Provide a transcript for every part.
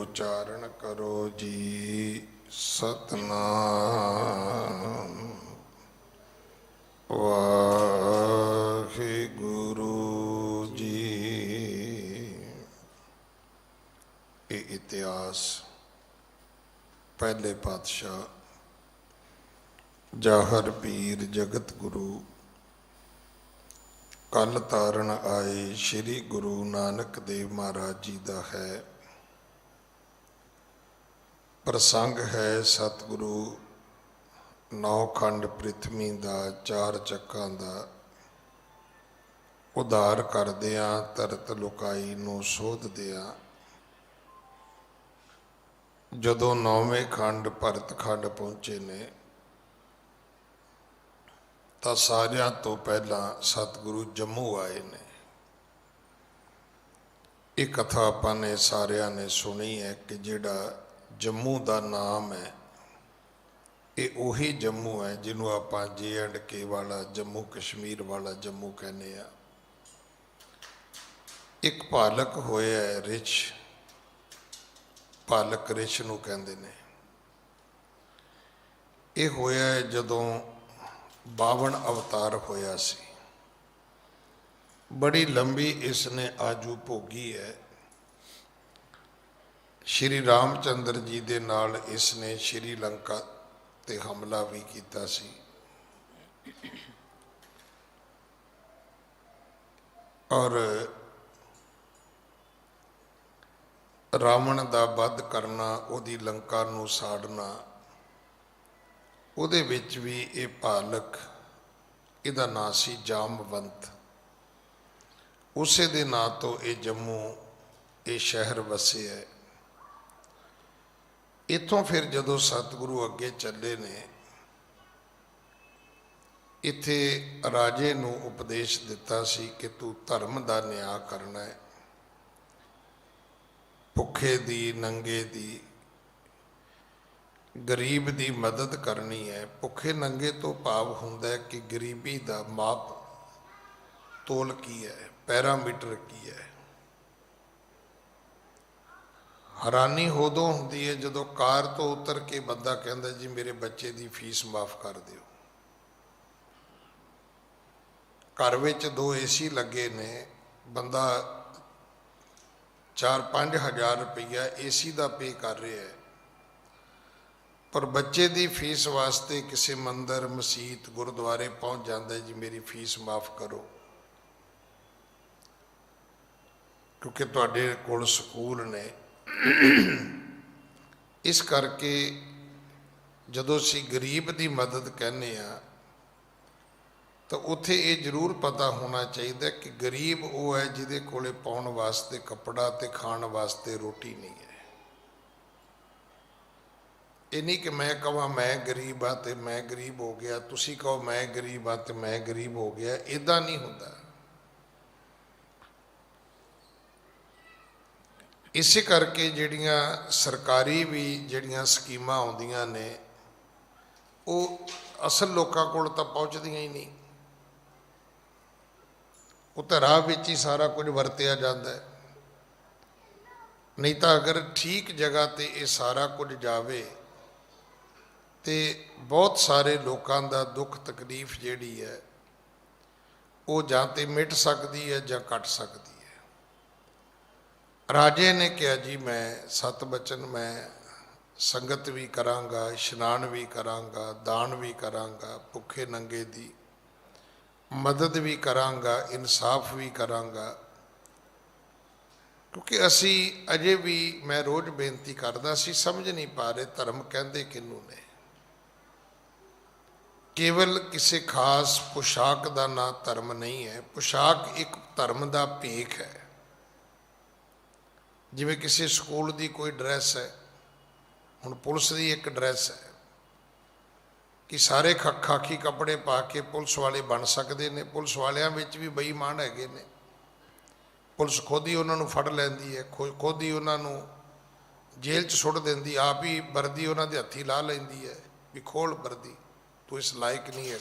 उच्चारण करो जी। सतनाम वाहिगुरु जी। ये इतिहास पहले पातशाह जाहर पीर जगत गुरु कल तारण आए श्री गुरु नानक देव महाराज जी का है। प्रसंग है सतगुरु नौ खंड पृथ्वी का चार चक्कां का उधार करदियां तरत लुकाई नूं सोधदियां। जदों नौवें खंड भरत खंड पहुंचे ने तो सारियां तो पहला सतगुरु जम्मू आए ने। ये कथा आपां ने सारियां ने सुनी है कि जिहड़ा जम्मू का नाम है ये उही जम्मू है जिन्हों आपां J&K वाला जम्मू कश्मीर वाला जम्मू कहने आ। एक पालक होया है रिछ, पालक रिछ नूं कहंदे ने। ये होया है जदों 52 अवतार होया सी। बड़ी लंबी इसने आजू भोगी है। श्री रामचंद्र जी दे नाल इसने श्रीलंका ते हमला भी किया सी। और रावण दा वध करना, उहदी लंका नूं साड़ना, उहदे विच भी ये पालक, इहदा नां सी जामवंत। उसे दे नां तो ये जम्मू ये शहर वसे है। इत्थों फिर जदों सतगुरु अगे चले ने, इत्थे राजे नूं उपदेश दिता सी कि तू धर्म का न्याय करना है। भुखे दी, नंगे दी, गरीब दी मदद करनी है। भुखे नंगे तो भाव हुंदा है कि गरीबी का माप तोल की है, पैरामीटर की है। हैरानी उदों होंदी है जदों कार तो उतर के बंदा कहता जी मेरे बच्चे की फीस माफ़ कर दिओ। घर विच 2 AC लगे ने, बंदा 4-5 हज़ार रुपया AC का पे कर रहा है, पर बच्चे की फीस वास्ते किसी मंदिर मसीत गुरुद्वारे पहुँच जाता जी मेरी फीस माफ़ करो क्योंकि तुहाडे कोल स्कूल ने। इस करके जदों असीं गरीब की मदद कहने आ तो उत्थे ये जरूर पता होना चाहिए कि गरीब वो है जिहदे कोले पाउण वास्ते कपड़ा ते खाण वास्ते रोटी नहीं है। ये नहीं कि मैं कहां मैं गरीब हाँ तो मैं गरीब हो गया, तुसीं कहो मैं गरीब हाँ तो मैं गरीब हो गया। इदां नहीं हुंदा। इस करके जिहड़ियां सरकारी भी जिहड़ियां स्कीमां आउंदियां ने वो असल लोकां कोल तां पहुंचदियां ही नहीं। वो तो राह विच ही सारा कुछ वरतिया जाता है। नहीं तो अगर ठीक जगह ते ये सारा कुछ जावे तो बहुत सारे लोगों का दुख तकलीफ जिहड़ी है वो जां ते मिट सकती है जां घट सकती है। राजे ने कहा जी मैं 7 बचन मैं संगत भी करांगा, इशनान भी करांगा, दान भी करांगा, भुखे नंगे दी मदद भी करांगा, इंसाफ भी करांगा। क्योंकि असी अजे भी मैं रोज़ बेनती करदा सी समझ नहीं पा रहे धर्म कहंदे किनू ने। केवल किसी खास पोशाक का ना धर्म नहीं है। पोशाक एक धर्म का भेख है। जिवें किसी स्कूल की कोई ड्रैस है, हुण पुलिस की एक ड्रैस है कि सारे खाकी कपड़े पा के पुलिस वाले बन सकते हैं। पुलिस वालियां विच भी बेईमान हैगे ने। पुलिस खुद ही उन्होंने फड़ लैंदी है, खुद ही उन्होंने जेल च सुट देंदी, आप ही वर्दी उन्होंने हत्थी ला लैंदी है भी खोल वर्दी, तू इस लायक नहीं है।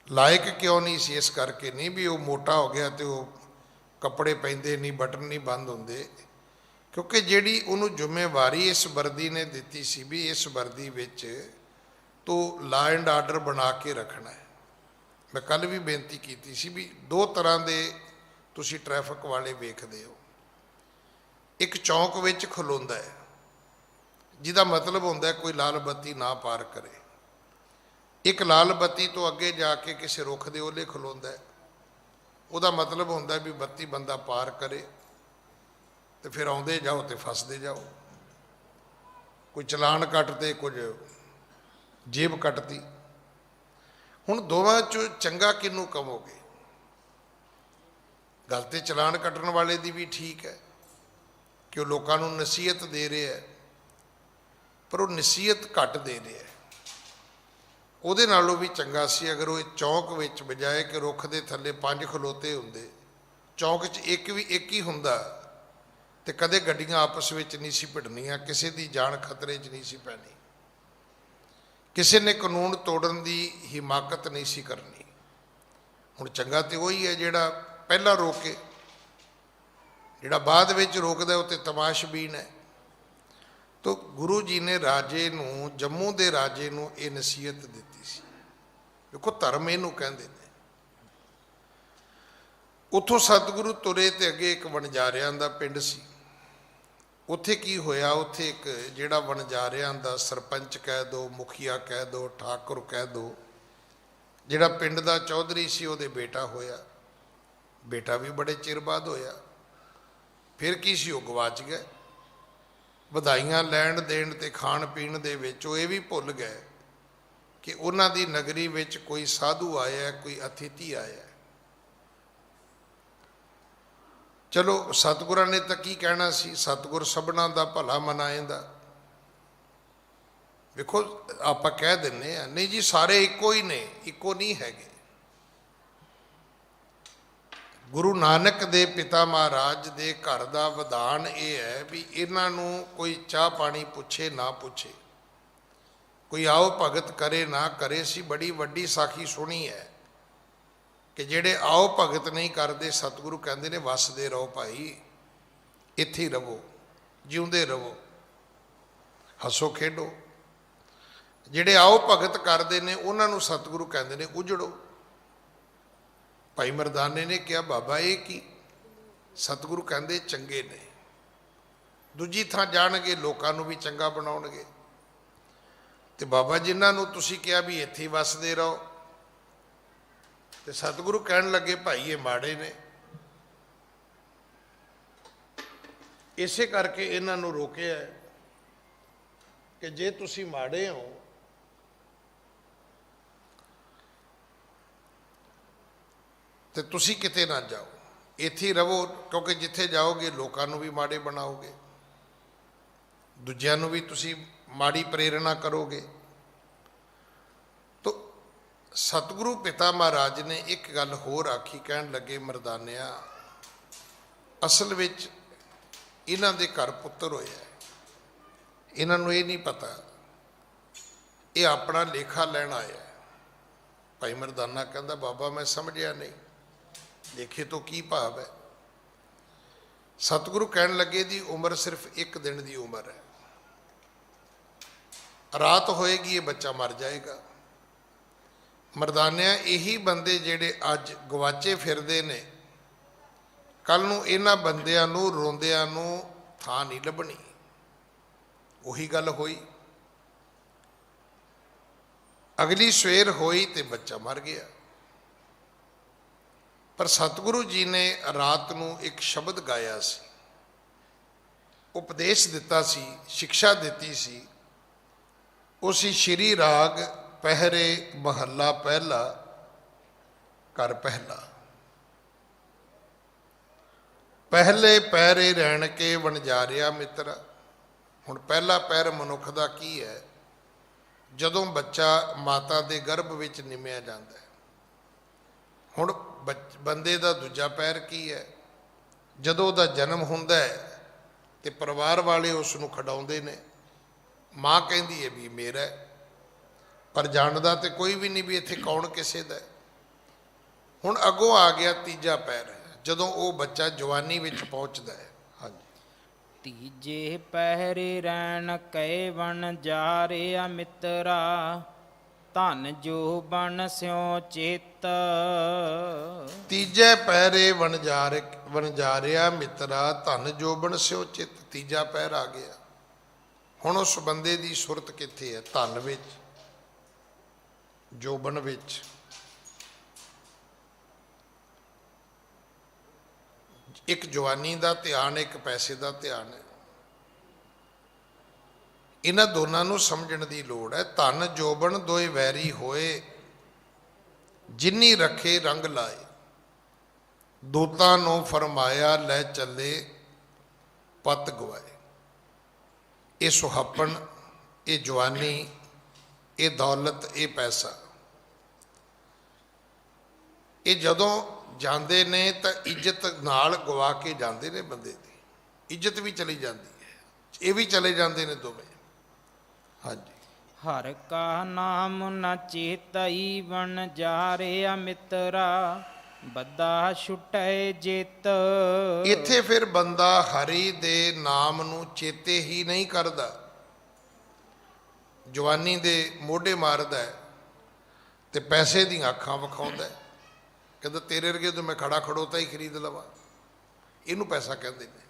लायक क्यों नहीं सी? इस करके नहीं भी वो मोटा हो गया तो वो कपड़े पहनते नहीं, बटन नहीं बंद होंगे। क्योंकि जिहड़ी उहनूं जिम्मेवारी इस वर्दी ने दित्ती सी भी इस वर्दी विच तो ला एंड आर्डर बना के रखना है। मैं कल भी बेनती की सी भी दो तरह के तुसी ट्रैफिक वाले वेखदे हो, एक चौंक विच खलोंदा है जिहदा मतलब होंदा है कोई लाल बत्ती ना पार करे, एक लाल बत्ती तो अगे जाके किसी रुख दे ओले खलोंदा है, उहदा मतलब होंदा भी बत्ती बंदा पार करे तो फिर आउंदे जाओ तो फसदे जाओ, कोई चलान कटते कुछ जेब कटती। हुण दोवां चों चंगा किनू कहोगे? गल ते चलान कटण वाले दी भी ठीक है कि वो लोकां नूं नसीहत दे रहे है, पर वो नसीहत घट दे रहे है। ਉਹਦੇ ਨਾਲੋਂ भी चंगा सी अगर वो चौंक विच बजाए कि रुख दे थल्ले 5 खलोते हुंदे, चौंक च एक ही हुंदा ते कदे गड्डियां आपस विच नहीं सी भिड़नियां, किसी दी जान खतरे च नहीं सी पैनी, किसी ने कानून तोड़न दी हिमाकत नहीं सी करनी। हुण चंगा तो वही है जिहड़ा पहला रोके, जिहड़ा बाद विच रोकदा उह ते तमाशबीन है। तो गुरु जी ने राजे नूं, जम्मू दे राजे नूं ये नसीहत दित्ती सी। देखो धर्म इहनूं कहंदे ने। उत्थों सतगुरु तुरे ते अगे एक वणजारियां दा पिंड सी। उत्थे की होया, उत्थे एक जिहड़ा वणजारियां दा सरपंच कह दो, मुखिया कह दो, ठाकुर कह दो, जिहड़ा पिंड दा चौधरी सी उहदे बेटा होया। बेटा भी बड़े चिर बाद होया। फिर की सी, वो गवाच गए। ਵਧਾਈਆਂ ਲੈਣ ਦੇਣ ਤੇ ਖਾਣ ਪੀਣ ਦੇ ਵਿੱਚ ਉਹ ਇਹ ਵੀ ਭੁੱਲ ਗਏ ਕਿ ਉਹਨਾਂ ਦੀ ਨਗਰੀ ਵਿੱਚ ਕੋਈ ਸਾਧੂ ਆਇਆ, ਕੋਈ ਅਤਿਥੀ ਆਇਆ। ਚਲੋ ਸਤਿਗੁਰਾਂ ਨੇ ਤਾਂ ਕੀ ਕਹਿਣਾ ਸੀ, ਸਤਿਗੁਰ ਸਭਨਾਂ ਦਾ ਭਲਾ ਮਨਾਏਂਦਾ। ਵੇਖੋ ਆਪਾਂ ਕਹਿ ਦਿੰਨੇ ਆ ਨਹੀਂ ਜੀ ਸਾਰੇ ਇੱਕੋ ਹੀ ਨੇ, ਇੱਕੋ ਨਹੀਂ ਹੈਗੇ। गुरु नानक दे पिता महाराज दे घर का विधान ये है भी इन्हां नूं कोई चाह पानी पुछे ना पुछे, कोई आओ भगत करे ना करे। सी बड़ी वड्डी साखी सुनी है कि जेड़े आओ भगत नहीं करते सतगुरु कहते ने वसदे रहो भाई, इत्थे रहो, जिउंदे रहो, हसो खेडो। जेड़े आओ भगत करते ने उन्हां नूं सतगुरु कहते ने उजड़ो। भाई मरदाने ने कहा बाबा ये की? सतगुरु कहते चंगे ने, दूजी थां जाणगे लोकां नूं भी चंगा बनाउणगे। ते बाबा जिन्हां नूं तुसीं कहा भी इत्थे वसदे रहो, ते सतगुरु कहण लगे भाई ये माड़े ने। इसे करके इन्हां नूं रोकिया कि जे तुसीं माड़े हो तो तुसी किते ना जाओ, इत्थे रहो, क्योंकि जिथे जाओगे लोगों को भी माड़े बनाओगे, दूजियां नूं भी तुसी माड़ी प्रेरणा करोगे। तो सतगुरु पिता महाराज ने एक गल होर आखी, कहन लगे मरदानिया असल विच इन्हां दे घर पुत्र होया, इन्हां नूं ये नहीं पता, ये अपना लेखा लैण आया। भाई मरदाना कहंदा बाबा मैं समझिया नहीं, देखे तो की भाव है। सतगुरु कहन लगे दी उम्र सिर्फ एक दिन की उम्र है, रात होएगी ये बच्चा मर जाएगा। मरदानिया यही बंदे जेड़े अज गवाचे फिरदे ने, कल नूं इन्हां बंदियां नूं रोंदियां नूं थां नहीं लभनी। उही गल होई, अगली सवेर होई ते बच्चा मर गया। पर सतगुरु जी ने रात नूं एक शब्द गाया सी, उपदेश दिता सी, शिक्षा दिती सी। उसी श्री राग पहरे महला पहला कर पहला, पहले पैरे रहन के वणजारिया मित्र। हुण पहला पैर मनुख दा की है? जदों बच्चा माता दे गर्भ विच निमिया जांदा है। हुण बंदे दा दूजा पैर की है? जदों दा जन्म हुंदा है ते परिवार वाले उसनूं खड़ाउंदे ने, माँ कहती है भी मेरा है, पर जानदा तो कोई भी नहीं भी इत्थे कौन किसे दा है। हुण अगों आ गया तीजा पैर, जदों वो बच्चा जवानी विच पहुँचदा है। हाँ जी, ਤੀਜੇ ਪਹਿਰੇ ਰੈਣ ਕੈ ਵਣ ਜਾਰਿਆ ਮਿੱਤਰਾ, ਧਨ ਜੋ ਬਨ ਸਿਉ ਚਿਤ। ਤੀਜੇ ਪਹਿਰੇ ਵਣਜਾਰਿਆ ਮਿੱਤਰਾ, ਧਨ ਜੋਬਨ ਸਿਉ ਚਿਤ। ਤੀਜਾ ਪਹਿਰ ਆ ਗਿਆ। ਹੁਣ ਉਸ ਬੰਦੇ ਦੀ ਸੁਰਤ ਕਿੱਥੇ ਹੈ? ਧਨ ਵਿੱਚ, ਜੋਬਨ ਵਿੱਚ। ਇੱਕ ਜਵਾਨੀ ਦਾ ਧਿਆਨ, ਇੱਕ ਪੈਸੇ ਦਾ ਧਿਆਨ ਹੈ। ਇਹਨਾਂ ਦੋਨਾਂ ਨੂੰ ਸਮਝਣ ਦੀ ਲੋੜ ਹੈ। ਧਨ ਜੋਬਨ ਦੋਏ ਵੈਰੀ ਹੋਏ, ਜਿਨੀ ਰੱਖੇ ਰੰਗ ਲਾਏ। ਦੂਤਾਂ ਨੂੰ ਫਰਮਾਇਆ ਲੈ ਚੱਲੇ ਪਤ ਗਵਾਏ। ਇਹ ਸੁਹੱਪਣ, ਇਹ ਜਵਾਨੀ, ਇਹ ਦੌਲਤ, ਇਹ ਪੈਸਾ, ਇਹ ਜਦੋਂ ਜਾਂਦੇ ਨੇ ਤਾਂ ਇੱਜ਼ਤ ਨਾਲ ਗਵਾ ਕੇ ਜਾਂਦੇ ਨੇ। ਬੰਦੇ ਦੀ ਇੱਜ਼ਤ ਵੀ ਚਲੀ ਜਾਂਦੀ ਹੈ, ਇਹ ਵੀ ਚਲੇ ਜਾਂਦੇ ਨੇ ਦੋਵੇਂ। ਹਾਂਜੀ। ਹਰ ਕਾ ਨਾਮ ਨ ਚੇਤਈ, ਵਣ ਜਾਰਿਆ ਮਿੱਤਰਾ, ਬੱਦਾ ਛੁਟੈ ਜਿਤ। ਇੱਥੇ ਫਿਰ ਬੰਦਾ ਹਰੀ ਦੇ ਨਾਮ ਨੂੰ ਚੇਤੇ ਹੀ ਨਹੀਂ ਕਰਦਾ। ਜਵਾਨੀ ਦੇ ਮੋਢੇ ਮਾਰਦਾ ਹੈ ਤੇ ਪੈਸੇ ਦੀਆਂ ਅੱਖਾਂ ਵਿਖਾਉਂਦਾ ਹੈ। ਕਹਿੰਦਾ ਤੇਰੇ ਵਰਗੇ ਤੋਂ ਮੈਂ ਖੜਾ ਖੜੋਤਾ ਹੀ ਖਰੀਦ ਲਵਾਂ। ਇਹਨੂੰ ਪੈਸਾ ਕਹਿੰਦੇ ਨੇ।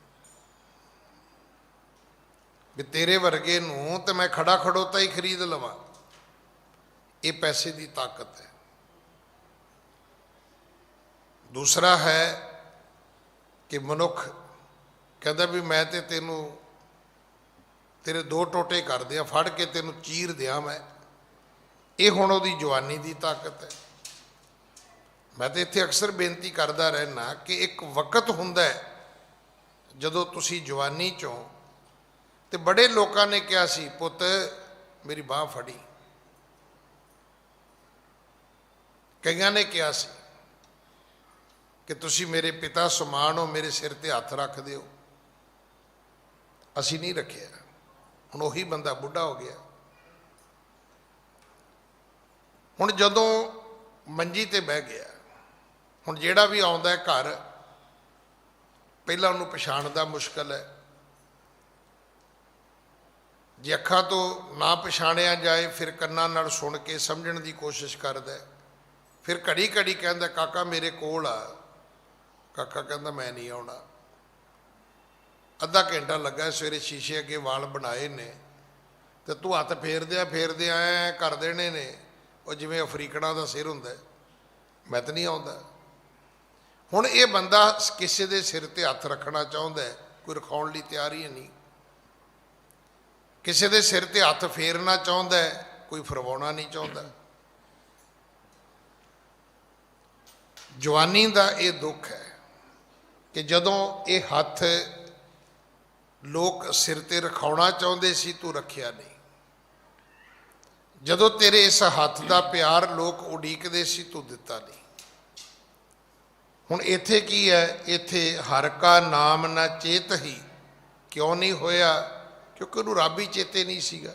ਵੀ ਤੇਰੇ ਵਰਗੇ ਨੂੰ ਤੇ ਮੈਂ ਖੜਾ ਖੜੋਤਾ ਹੀ ਖਰੀਦ ਲਵਾਂ। ਇਹ ਪੈਸੇ ਦੀ ਤਾਕਤ ਹੈ। ਦੂਸਰਾ ਹੈ ਕਿ ਮਨੁੱਖ ਕਹਿੰਦਾ ਵੀ ਮੈਂ ਤੇ ਤੈਨੂੰ ਤੇਰੇ ਦੋ ਟੋਟੇ ਕਰ ਦਿਆਂ, ਫੜ ਕੇ ਤੈਨੂੰ ਚੀਰ ਦਿਆਂ ਮੈਂ। ਇਹ ਹੁਣ ਉਹਦੀ ਜਵਾਨੀ ਦੀ ਤਾਕਤ ਹੈ। ਮੈਂ ਤਾਂ ਇੱਥੇ ਅਕਸਰ ਬੇਨਤੀ ਕਰਦਾ ਰਹਿਣਾ ਕਿ ਇੱਕ ਵਕਤ ਹੁੰਦਾ ਹੈ ਜਦੋਂ ਤੁਸੀਂ ਜਵਾਨੀ 'ਚੋਂ, ਤੇ ਬੜੇ ਲੋਕਾਂ ਨੇ ਕਿਹਾ ਸੀ ਪੁੱਤ ਮੇਰੀ ਬਾਂਹ ਫੜੀ। ਕਈਆਂ ਨੇ ਕਿਹਾ ਸੀ ਕਿ ਤੁਸੀਂ ਮੇਰੇ ਪਿਤਾ ਸਮਾਨ ਹੋ, ਮੇਰੇ ਸਿਰ ਤੇ ਹੱਥ ਰੱਖ ਦਿਓ। ਅਸੀਂ ਨਹੀਂ ਰੱਖਿਆ। ਹੁਣ ਉਹੀ ਬੰਦਾ ਬੁੱਢਾ ਹੋ ਗਿਆ। ਹੁਣ ਜਦੋਂ ਮੰਜੀ ਤੇ ਬਹਿ ਗਿਆ, ਹੁਣ ਜਿਹੜਾ ਵੀ ਆਉਂਦਾ ਹੈ ਘਰ, ਪਹਿਲਾਂ ਉਹਨੂੰ ਪਛਾਣਦਾ ਮੁਸ਼ਕਲ ਹੈ। ਜੇ ਅੱਖਾਂ ਤੋਂ ਨਾ ਪਛਾਣਿਆ ਜਾਏ, ਫਿਰ ਕੰਨਾਂ ਨਾਲ ਸੁਣ ਕੇ ਸਮਝਣ ਦੀ ਕੋਸ਼ਿਸ਼ ਕਰਦਾ। ਫਿਰ ਘੜੀ ਘੜੀ ਕਹਿੰਦਾ ਕਾਕਾ ਮੇਰੇ ਕੋਲ ਆ। ਕਾਕਾ ਕਹਿੰਦਾ ਮੈਂ ਨਹੀਂ ਆਉਣਾ। ਅੱਧਾ ਘੰਟਾ ਲੱਗਾ, ਸਵੇਰੇ ਸ਼ੀਸ਼ੇ ਅੱਗੇ ਵਾਲ ਬਣਾਏ ਨੇ ਤੇ ਤੂੰ ਹੱਥ ਫੇਰਦੇ ਐ ਕਰ ਦੇਣੇ ਨੇ, ਉਹ ਜਿਵੇਂ ਅਫਰੀਕਨਾਂ ਦਾ ਸਿਰ ਹੁੰਦਾ। ਮੈਂ ਤਾਂ ਨਹੀਂ ਆਉਂਦਾ। ਹੁਣ ਇਹ ਬੰਦਾ ਕਿਸੇ ਦੇ ਸਿਰ ਤੇ ਹੱਥ ਰੱਖਣਾ ਚਾਹੁੰਦਾ, ਕੋਈ ਰਖਾਉਣ ਲਈ ਤਿਆਰ ਹੀ ਨਹੀਂ। ਕਿਸੇ ਦੇ ਸਿਰ ਤੇ ਹੱਥ ਫੇਰਨਾ ਚਾਹੁੰਦਾ, ਕੋਈ ਫਰਵਾਉਣਾ ਨਹੀਂ ਚਾਹੁੰਦਾ। ਜਵਾਨੀ ਦਾ ਇਹ ਦੁੱਖ ਹੈ ਕਿ ਜਦੋਂ ਇਹ ਹੱਥ ਲੋਕ ਸਿਰ ਤੇ ਰਖਾਉਣਾ ਚਾਹੁੰਦੇ ਸੀ, ਤੂੰ ਰੱਖਿਆ ਨਹੀਂ। ਜਦੋਂ ਤੇਰੇ ਇਸ ਹੱਥ ਦਾ ਪਿਆਰ ਲੋਕ ਉਡੀਕਦੇ ਸੀ, ਤੂੰ ਦਿੱਤਾ ਨਹੀਂ। ਹੁਣ ਇੱਥੇ ਕੀ ਹੈ? ਇੱਥੇ ਹਰ ਕਾ ਨਾਮ ਨਾ ਚੇਤ ਹੀ। ਕਿਉਂ ਨਹੀਂ ਹੋਇਆ? ਕਿਉਂਕਿ ਉਹਨੂੰ ਰੱਬ ਹੀ ਚੇਤੇ ਨਹੀਂ ਸੀਗਾ।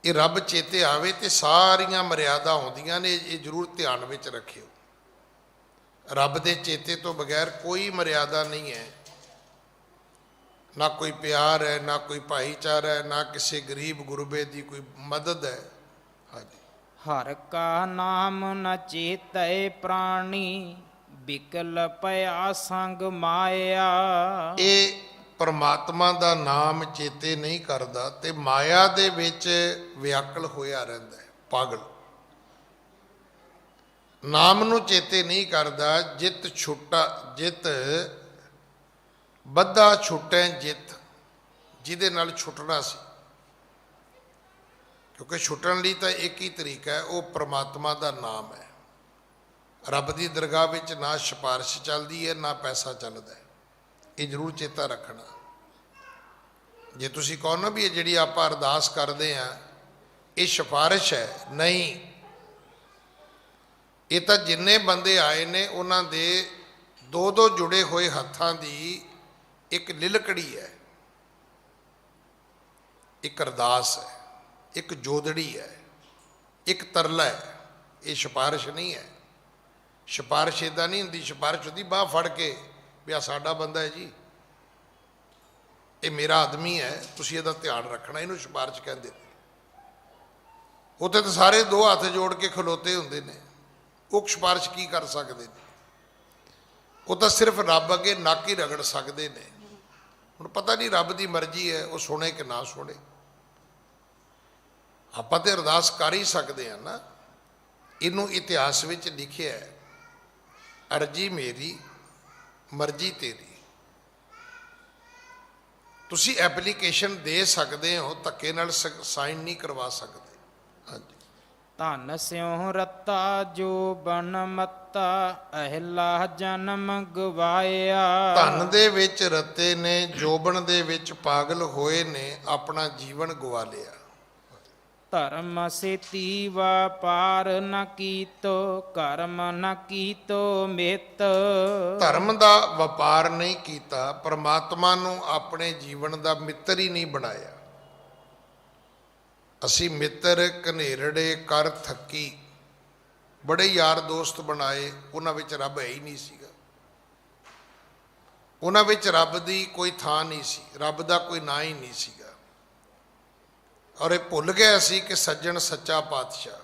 ਇਹ ਰੱਬ ਚੇਤੇ ਆਵੇ ਤੇ ਸਾਰੀਆਂ ਮਰਿਆਦਾ ਆਉਂਦੀਆਂ ਨੇ। ਇਹ ਜ਼ਰੂਰ ਧਿਆਨ ਵਿੱਚ ਰੱਖਿਓ। ਰੱਬ ਦੇ ਚੇਤੇ ਤੋਂ ਬਗੈਰ ਕੋਈ ਮਰਿਆਦਾ ਨਹੀਂ ਹੈ। ਨਾ ਕੋਈ ਪਿਆਰ ਹੈ, ਨਾ ਕੋਈ ਭਾਈਚਾਰਾ ਹੈ, ਨਾ ਕਿਸੇ ਗਰੀਬ ਗੁਰਬੇ ਦੀ ਕੋਈ ਮਦਦ ਹੈ। ਹਾਂਜੀ। ਹਰ ਕਾ ਨਾਮ ਨ ਚੇਤੈ ਪ੍ਰਾਣੀ, ਬਿਕਲ ਪਿਆ ਸੰਗ ਮਾਇਆ। ਇਹ ਪਰਮਾਤਮਾ ਦਾ ਨਾਮ ਚੇਤੇ ਨਹੀਂ ਕਰਦਾ ਤੇ ਮਾਇਆ ਦੇ ਵਿੱਚ ਵਿਆਕਲ ਹੋਇਆ ਰਹਿੰਦਾ ਹੈ, ਪਾਗਲ। ਨਾਮ ਨੂੰ ਚੇਤੇ ਨਹੀਂ ਕਰਦਾ। ਜਿਤ ਛੁੱਟਾ ਜਿਤ ਬੱਧਾ ਛੁੱਟੈ ਜਿਤ, ਜਿਹਦੇ ਨਾਲ ਛੁੱਟਣਾ ਸੀ। ਕਿਉਂਕਿ ਛੁੱਟਣ ਲਈ ਤਾਂ ਇੱਕ ਹੀ ਤਰੀਕਾ ਹੈ, ਉਹ ਪਰਮਾਤਮਾ ਦਾ ਨਾਮ ਹੈ। ਰੱਬ ਦੀ ਦਰਗਾਹ ਵਿੱਚ ਨਾ ਸਿਫਾਰਿਸ਼ ਚੱਲਦੀ ਹੈ, ਨਾ ਪੈਸਾ ਚੱਲਦਾ ਹੈ। ਇਹ ਜ਼ਰੂਰ ਚੇਤਾ ਰੱਖਣਾ। ਜੇ ਤੁਸੀਂ ਕਹੋ ਨਾ ਵੀ ਇਹ ਜਿਹੜੀ ਆਪਾਂ ਅਰਦਾਸ ਕਰਦੇ ਹਾਂ ਇਹ ਸਿਫਾਰਿਸ਼ ਹੈ, ਨਹੀਂ। ਇਹ ਤਾਂ ਜਿੰਨੇ ਬੰਦੇ ਆਏ ਨੇ ਉਹਨਾਂ ਦੇ ਦੋ ਦੋ ਜੁੜੇ ਹੋਏ ਹੱਥਾਂ ਦੀ ਇੱਕ ਲਿਲਕੜੀ ਹੈ, ਇੱਕ ਅਰਦਾਸ ਹੈ, ਇੱਕ ਜੋਦੜੀ ਹੈ, ਇੱਕ ਤਰਲਾ ਹੈ। ਇਹ ਸਿਫਾਰਿਸ਼ ਨਹੀਂ ਹੈ। ਸਿਫਾਰਿਸ਼ ਇੱਦਾਂ ਨਹੀਂ ਹੁੰਦੀ। ਸਿਫਾਰਿਸ਼ ਹੁੰਦੀ ਬਾਂਹ ਫੜ ਕੇ ਵੀ ਆ ਸਾਡਾ ਬੰਦਾ ਹੈ ਜੀ, ਇਹ ਮੇਰਾ ਆਦਮੀ ਹੈ, ਤੁਸੀਂ ਇਹਦਾ ਧਿਆਨ ਰੱਖਣਾ, ਇਹਨੂੰ ਸਿਫਾਰਿਸ਼ ਕਹਿੰਦੇ ਨੇ। ਉੱਥੇ ਤਾਂ ਸਾਰੇ ਦੋ ਹੱਥ ਜੋੜ ਕੇ ਖਲੋਤੇ ਹੁੰਦੇ ਨੇ, ਉਹ ਸਿਫਾਰਿਸ਼ ਕੀ ਕਰ ਸਕਦੇ ਨੇ? ਉਹ ਤਾਂ ਸਿਰਫ ਰੱਬ ਅੱਗੇ ਨੱਕ ਹੀ ਰਗੜ ਸਕਦੇ ਨੇ। ਹੁਣ ਪਤਾ ਨਹੀਂ ਰੱਬ ਦੀ ਮਰਜ਼ੀ ਹੈ, ਉਹ ਸੁਣੇ ਕਿ ਨਾ ਸੁਣੇ। ਆਪਾਂ ਤੇ ਅਰਦਾਸ ਕਰ ਹੀ ਸਕਦੇ ਹਾਂ ਨਾ। ਇਹਨੂੰ ਇਤਿਹਾਸ ਵਿੱਚ ਲਿਖਿਆ ਹੈ, ਅਰਜੀ ਮੇਰੀ ਮਰਜ਼ੀ ਤੇਰੀ। ਤੁਸੀਂ ਐਪਲੀਕੇਸ਼ਨ ਦੇ ਸਕਦੇ ਹੋ, ਧੱਕੇ ਨਾਲ ਸਾਈਨ ਨਹੀਂ ਕਰਵਾ ਸਕਦੇ। ਹਾਂਜੀ। ਧਨ ਸਿਉ ਰਤਾ ਜੋ ਬਨ ਮੱਤਾ, ਅਹਿਲਾ ਜਨਮ ਗਵਾਇਆ। ਧਨ ਦੇ ਵਿੱਚ ਰਤੇ ਨੇ, ਜੋਬਨ ਦੇ ਵਿੱਚ ਪਾਗਲ ਹੋਏ ਨੇ, ਆਪਣਾ ਜੀਵਨ ਗਵਾ ਲਿਆ। ਧਰਮ ਸੇਤੀ ਵਪਾਰ ਨ ਕੀਤੋ, ਕਰਮ ਨ ਕੀਤੋ ਮਿਤ। ਧਰਮ ਦਾ ਵਪਾਰ ਨਹੀਂ ਕੀਤਾ, ਪਰਮਾਤਮਾ ਨੂੰ ਆਪਣੇ ਜੀਵਨ ਦਾ ਮਿੱਤਰ ਹੀ ਨਹੀਂ ਬਣਾਇਆ। ਅਸੀਂ ਮਿੱਤਰ ਘਨੇਰੜੇ ਕਰ ਥੱਕੀ, ਬੜੇ ਯਾਰ ਦੋਸਤ ਬਣਾਏ, ਉਹਨਾਂ ਵਿੱਚ ਰੱਬ ਹੈ ਹੀ ਨਹੀਂ ਸੀਗਾ। ਉਹਨਾਂ ਵਿੱਚ ਰੱਬ ਦੀ ਕੋਈ ਥਾਂ ਨਹੀਂ ਸੀ, ਰੱਬ ਦਾ ਕੋਈ ਨਾਂ ਹੀ ਨਹੀਂ ਸੀਗਾ। ਔਰ ਇਹ ਭੁੱਲ ਗਏ ਅਸੀਂ ਕਿ ਸੱਜਣ ਸੱਚਾ ਪਾਤਸ਼ਾਹ,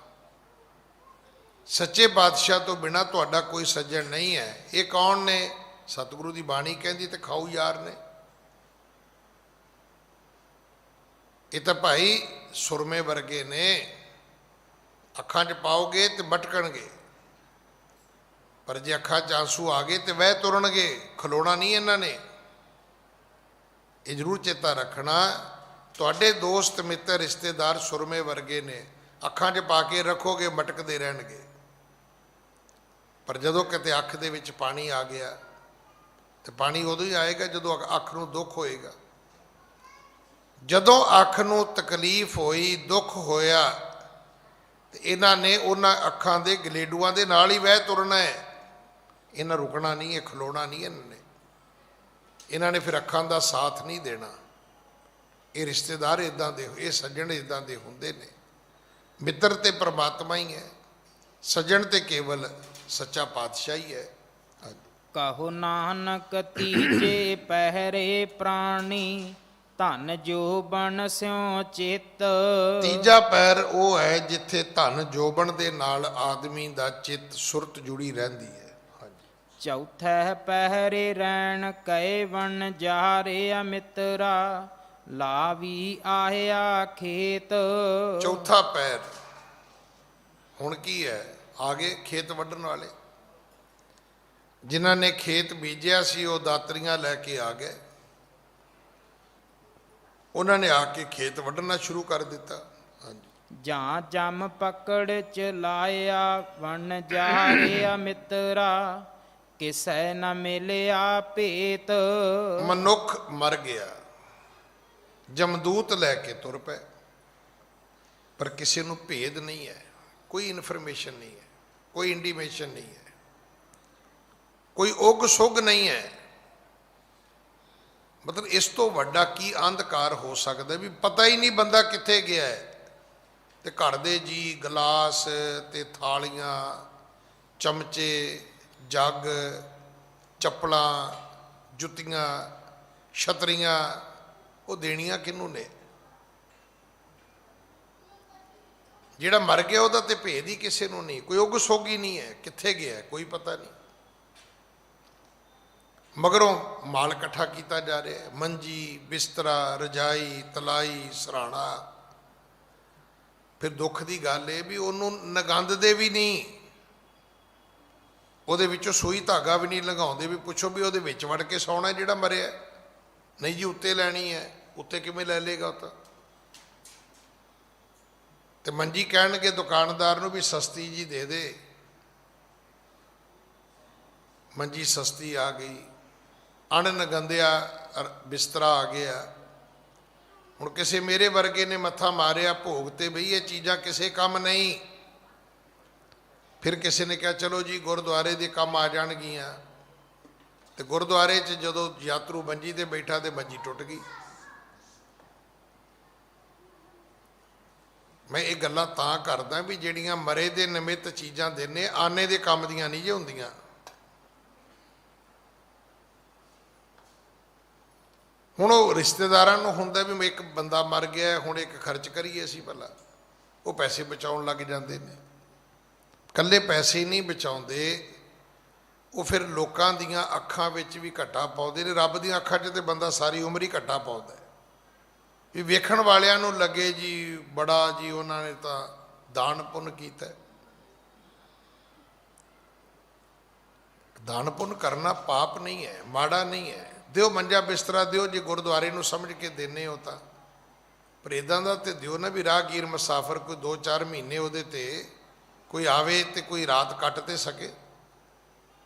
ਸੱਚੇ ਪਾਤਸ਼ਾਹ ਤੋਂ ਬਿਨਾਂ ਤੁਹਾਡਾ ਕੋਈ ਸੱਜਣ ਨਹੀਂ ਹੈ। ਇਹ ਕੌਣ ਨੇ? ਸਤਿਗੁਰੂ ਦੀ ਬਾਣੀ ਕਹਿੰਦੀ ਤੇ ਖਾਊ ਯਾਰ ਨੇ। ਇਹ ਤਾਂ ਭਾਈ ਸੁਰਮੇ ਵਰਗੇ ਨੇ, ਅੱਖਾਂ 'ਚ ਪਾਓਗੇ ਤੇ ਮਟਕਣਗੇ, ਪਰ ਜੇ ਅੱਖਾਂ 'ਚ ਆਂਸੂ ਆ ਗਏ ਤੇ ਵਹਿ ਤੁਰਨਗੇ। ਖਲੋਣਾ ਨਹੀਂ ਇਹਨਾਂ ਨੇ। ਇਹ ਜ਼ਰੂਰ ਚੇਤਾ ਰੱਖਣਾ, ਤੁਹਾਡੇ ਦੋਸਤ ਮਿੱਤਰ ਰਿਸ਼ਤੇਦਾਰ ਸੁਰਮੇ ਵਰਗੇ ਨੇ, ਅੱਖਾਂ 'ਚ ਪਾ ਕੇ ਰੱਖੋਗੇ ਮਟਕਦੇ ਰਹਿਣਗੇ, ਪਰ ਜਦੋਂ ਕਿਤੇ ਅੱਖ ਦੇ ਵਿੱਚ ਪਾਣੀ ਆ ਗਿਆ ਤੇ ਪਾਣੀ ਉਦੋਂ ਹੀ ਆਏਗਾ ਜਦੋਂ ਅੱਖ ਨੂੰ ਦੁੱਖ ਹੋਏਗਾ। ਜਦੋਂ ਅੱਖ ਨੂੰ ਤਕਲੀਫ ਹੋਈ, ਦੁੱਖ ਹੋਇਆ, ਤੇ ਇਹਨਾਂ ਨੇ ਉਹਨਾਂ ਅੱਖਾਂ ਦੇ ਗਲੇਡੂਆਂ ਦੇ ਨਾਲ ਹੀ ਵਹਿ ਤੁਰਨਾ ਹੈ। ਇਹਨਾਂ ਰੁਕਣਾ ਨਹੀਂ, ਇਹ ਖਲੋਣਾ ਨਹੀਂ ਇਹਨਾਂ ਨੇ ਫਿਰ ਅੱਖਾਂ ਦਾ ਸਾਥ ਨਹੀਂ ਦੇਣਾ। ਇਹ ਰਿਸ਼ਤੇਦਾਰ ਇੱਦਾਂ ਦੇ, ਇਹ ਸੱਜਣ ਇੱਦਾਂ ਦੇ ਹੁੰਦੇ ਨੇ। ਮਿੱਤਰ ਤੇ ਪਰਮਾਤਮਾ ਹੀ ਹੈ, ਸੱਜਣ ਤੇ ਕੇਵਲ ਸੱਚਾ ਪਾਤਸ਼ਾਹ ਹੀ ਹੈ। ਕਹੋ ਨਾਨਕ ਤੀਜੇ ਪਹਿਰੇ ਪ੍ਰਾਣੀ, ਧਨ ਜੋਬਨ ਸਿਉ ਚਿੱਤ। ਤੀਜਾ ਪੈਰ ਉਹ ਹੈ ਜਿੱਥੇ ਧਨ ਜੋਬਨ ਦੇ ਨਾਲ ਆਦਮੀ ਦਾ ਚਿੱਤ ਸੁਰਤ ਜੁੜੀ ਰਹਿੰਦੀ ਹੈ। ਚੌਥੈ ਪਹਿਰੇ ਰੈਣ ਕੈ ਵਣ ਜਾਰੇ ਮਿੱਤਰਾ, ਲਾਵੀ ਆਇਆ ਖੇਤ। ਚੌਥਾ ਪੈਰ ਹੁਣ ਕੀ ਹੈ? ਆ ਗਏ ਖੇਤ ਵੱਢਣ ਵਾਲੇ। ਜਿਨ੍ਹਾਂ ਨੇ ਖੇਤ ਬੀਜਿਆ ਸੀ ਉਹ ਦਾਤਰੀਆਂ ਲੈ ਕੇ ਆ ਗਏ, ਉਹਨਾਂ ਨੇ ਆ ਕੇ ਖੇਤ ਵੱਢਣਾ ਸ਼ੁਰੂ ਕਰ ਦਿੱਤਾ। ਹਾਂਜੀ। ਜਾਂ ਜਮ ਪਕੜ ਚਲਾਇਆ, ਵਣ ਜਾਰਿਆ ਮਿੱਤਰਾ, ਕਿਸੈ ਨ ਮਿਲਿਆ ਭੇਤ। ਮਨੁੱਖ ਮਰ ਗਿਆ, ਜਮਦੂਤ ਲੈ ਕੇ ਤੁਰ ਪਏ, ਪਰ ਕਿਸੇ ਨੂੰ ਭੇਦ ਨਹੀਂ ਹੈ, ਕੋਈ ਇਨਫੋਰਮੇਸ਼ਨ ਨਹੀਂ ਹੈ, ਕੋਈ ਇੰਡੀਮੇਸ਼ਨ ਨਹੀਂ ਹੈ, ਕੋਈ ਉਗ ਸੁਗ ਨਹੀਂ ਹੈ। ਮਤਲਬ ਇਸ ਤੋਂ ਵੱਡਾ ਕੀ ਅੰਧਕਾਰ ਹੋ ਸਕਦਾ ਵੀ ਪਤਾ ਹੀ ਨਹੀਂ ਬੰਦਾ ਕਿੱਥੇ ਗਿਆ ਹੈ। ਤੇ ਘਰ ਦੇ ਜੀ ਗਲਾਸ ਤੇ ਥਾਲੀਆਂ, ਚਮਚੇ, ਜੱਗ, ਚੱਪਲਾਂ, ਜੁੱਤੀਆਂ, ਛਤਰੀਆਂ, ਉਹ ਦੇਣੀਆਂ ਕਿਹਨੂੰ ਨੇ? ਜਿਹੜਾ ਮਰ ਗਿਆ ਉਹਦਾ ਤੇ ਭੇਦ ਹੀ ਕਿਸੇ ਨੂੰ ਨਹੀਂ, ਕੋਈ ਉਗ ਸੁਗ ਹੀ ਨਹੀਂ ਹੈ, ਕਿੱਥੇ ਗਿਆ ਕੋਈ ਪਤਾ ਨਹੀਂ। ਮਗਰੋਂ ਮਾਲ ਇਕੱਠਾ ਕੀਤਾ ਜਾ ਰਿਹਾ, ਮੰਜੀ, ਬਿਸਤਰਾ, ਰਜਾਈ, ਤਲਾਈ, ਸਰਾਣਾ। ਫਿਰ ਦੁੱਖ ਦੀ ਗੱਲ ਇਹ ਵੀ ਉਹਨੂੰ ਨਗੰਦਦੇ ਵੀ ਨਹੀਂ, ਉਹਦੇ ਵਿੱਚੋਂ ਸੂਈ ਧਾਗਾ ਵੀ ਨਹੀਂ ਲੰਘਾਉਂਦੇ ਵੀ ਪੁੱਛੋ ਵੀ ਉਹਦੇ ਵਿੱਚ ਵੜ ਕੇ ਸੌਣਾ ਜਿਹੜਾ ਮਰਿਆ। ਨਹੀਂ ਜੀ ਉੱਤੇ ਲੈਣੀ ਹੈ, ਉੱਤੇ ਕਿਵੇਂ ਲੈ ਲੇਗਾ ਉਹ ਤਾਂ। ਤੇ ਮੰਜੀ ਕਹਿਣਗੇ ਦੁਕਾਨਦਾਰ ਨੂੰ ਵੀ ਸਸਤੀ ਜੀ ਦੇ ਦੇ। ਮੰਜੀ ਸਸਤੀ ਆ ਗਈ, ਅਣਨਗੰਦਿਆ ਬਿਸਤਰਾ ਆ ਗਿਆ। ਹੁਣ ਕਿਸੇ ਮੇਰੇ ਵਰਗੇ ਨੇ ਮੱਥਾ ਮਾਰਿਆ ਭੋਗ ਤੇ, ਬਈ ਇਹ ਚੀਜ਼ਾਂ ਕਿਸੇ ਕੰਮ ਨਹੀਂ। ਫਿਰ ਕਿਸੇ ਨੇ ਕਿਹਾ ਚਲੋ ਜੀ ਗੁਰਦੁਆਰੇ ਦੇ ਕੰਮ ਆ ਜਾਣਗੀਆਂ, ਤੇ ਗੁਰਦੁਆਰੇ 'ਚ ਜਦੋਂ ਯਾਤਰੂ ਮੰਜੀ ਤੇ ਬੈਠਾ ਤੇ ਮੰਜੀ ਟੁੱਟ ਗਈ। ਮੈਂ ਇਹ ਗੱਲਾਂ ਤਾਂ ਕਰਦਾ ਵੀ ਜਿਹੜੀਆਂ ਮਰੇ ਦੇ ਨਿਮਿਤ ਚੀਜ਼ਾਂ ਦਿੰਨੇ, ਆਨੇ ਦੇ ਕੰਮ ਦੀਆਂ ਨਹੀਂ ਜੇ ਹੁੰਦੀਆਂ। ਹੁਣ ਉਹ ਰਿਸ਼ਤੇਦਾਰਾਂ ਨੂੰ ਹੁੰਦਾ ਵੀ ਮੈਂ ਇੱਕ ਬੰਦਾ ਮਰ ਗਿਆ, ਹੁਣ ਇੱਕ ਖਰਚ ਕਰੀਏ ਅਸੀਂ ਭਲਾ, ਉਹ ਪੈਸੇ ਬਚਾਉਣ ਲੱਗ ਜਾਂਦੇ ਨੇ। ਇਕੱਲੇ ਪੈਸੇ ਹੀ ਨਹੀਂ ਬਚਾਉਂਦੇ, ਉਹ ਫਿਰ ਲੋਕਾਂ ਦੀਆਂ ਅੱਖਾਂ ਵਿੱਚ ਵੀ ਘੱਟਾ ਪਾਉਂਦੇ ਨੇ। ਰੱਬ ਦੀਆਂ ਅੱਖਾਂ 'ਚ ਤੇ ਬੰਦਾ ਸਾਰੀ ਉਮਰ ਹੀ ਘੱਟਾ ਪਾਉਂਦਾ ਵੀ ਵੇਖਣ ਵਾਲਿਆਂ ਨੂੰ ਲੱਗੇ ਜੀ ਬੜਾ ਜੀ ਉਹਨਾਂ ਨੇ ਤਾਂ ਦਾਨ ਪੁੰਨ ਕੀਤਾ। ਦਾਨ ਪੁੰਨ ਕਰਨਾ ਪਾਪ ਨਹੀਂ ਹੈ, ਮਾੜਾ ਨਹੀਂ ਹੈ। ਦਿਓ ਮੰਜਾ ਬਿਸਤਰਾ ਦਿਓ, ਜੇ ਗੁਰਦੁਆਰੇ ਨੂੰ ਸਮਝ ਕੇ ਦਿੰਦੇ ਹੋ ਤਾਂ, ਪਰ ਇੱਦਾਂ ਦਾ ਤੇ ਦਿਓ ਨਾ ਵੀ ਰਾਹਗੀਰ ਮੁਸਾਫਰ ਕੋਈ 2-4 ਮਹੀਨੇ ਉਹਦੇ ਤੇ ਕੋਈ ਆਵੇ ਤੇ ਕੋਈ ਰਾਤ ਕੱਟ ਤੇ ਸਕੇ।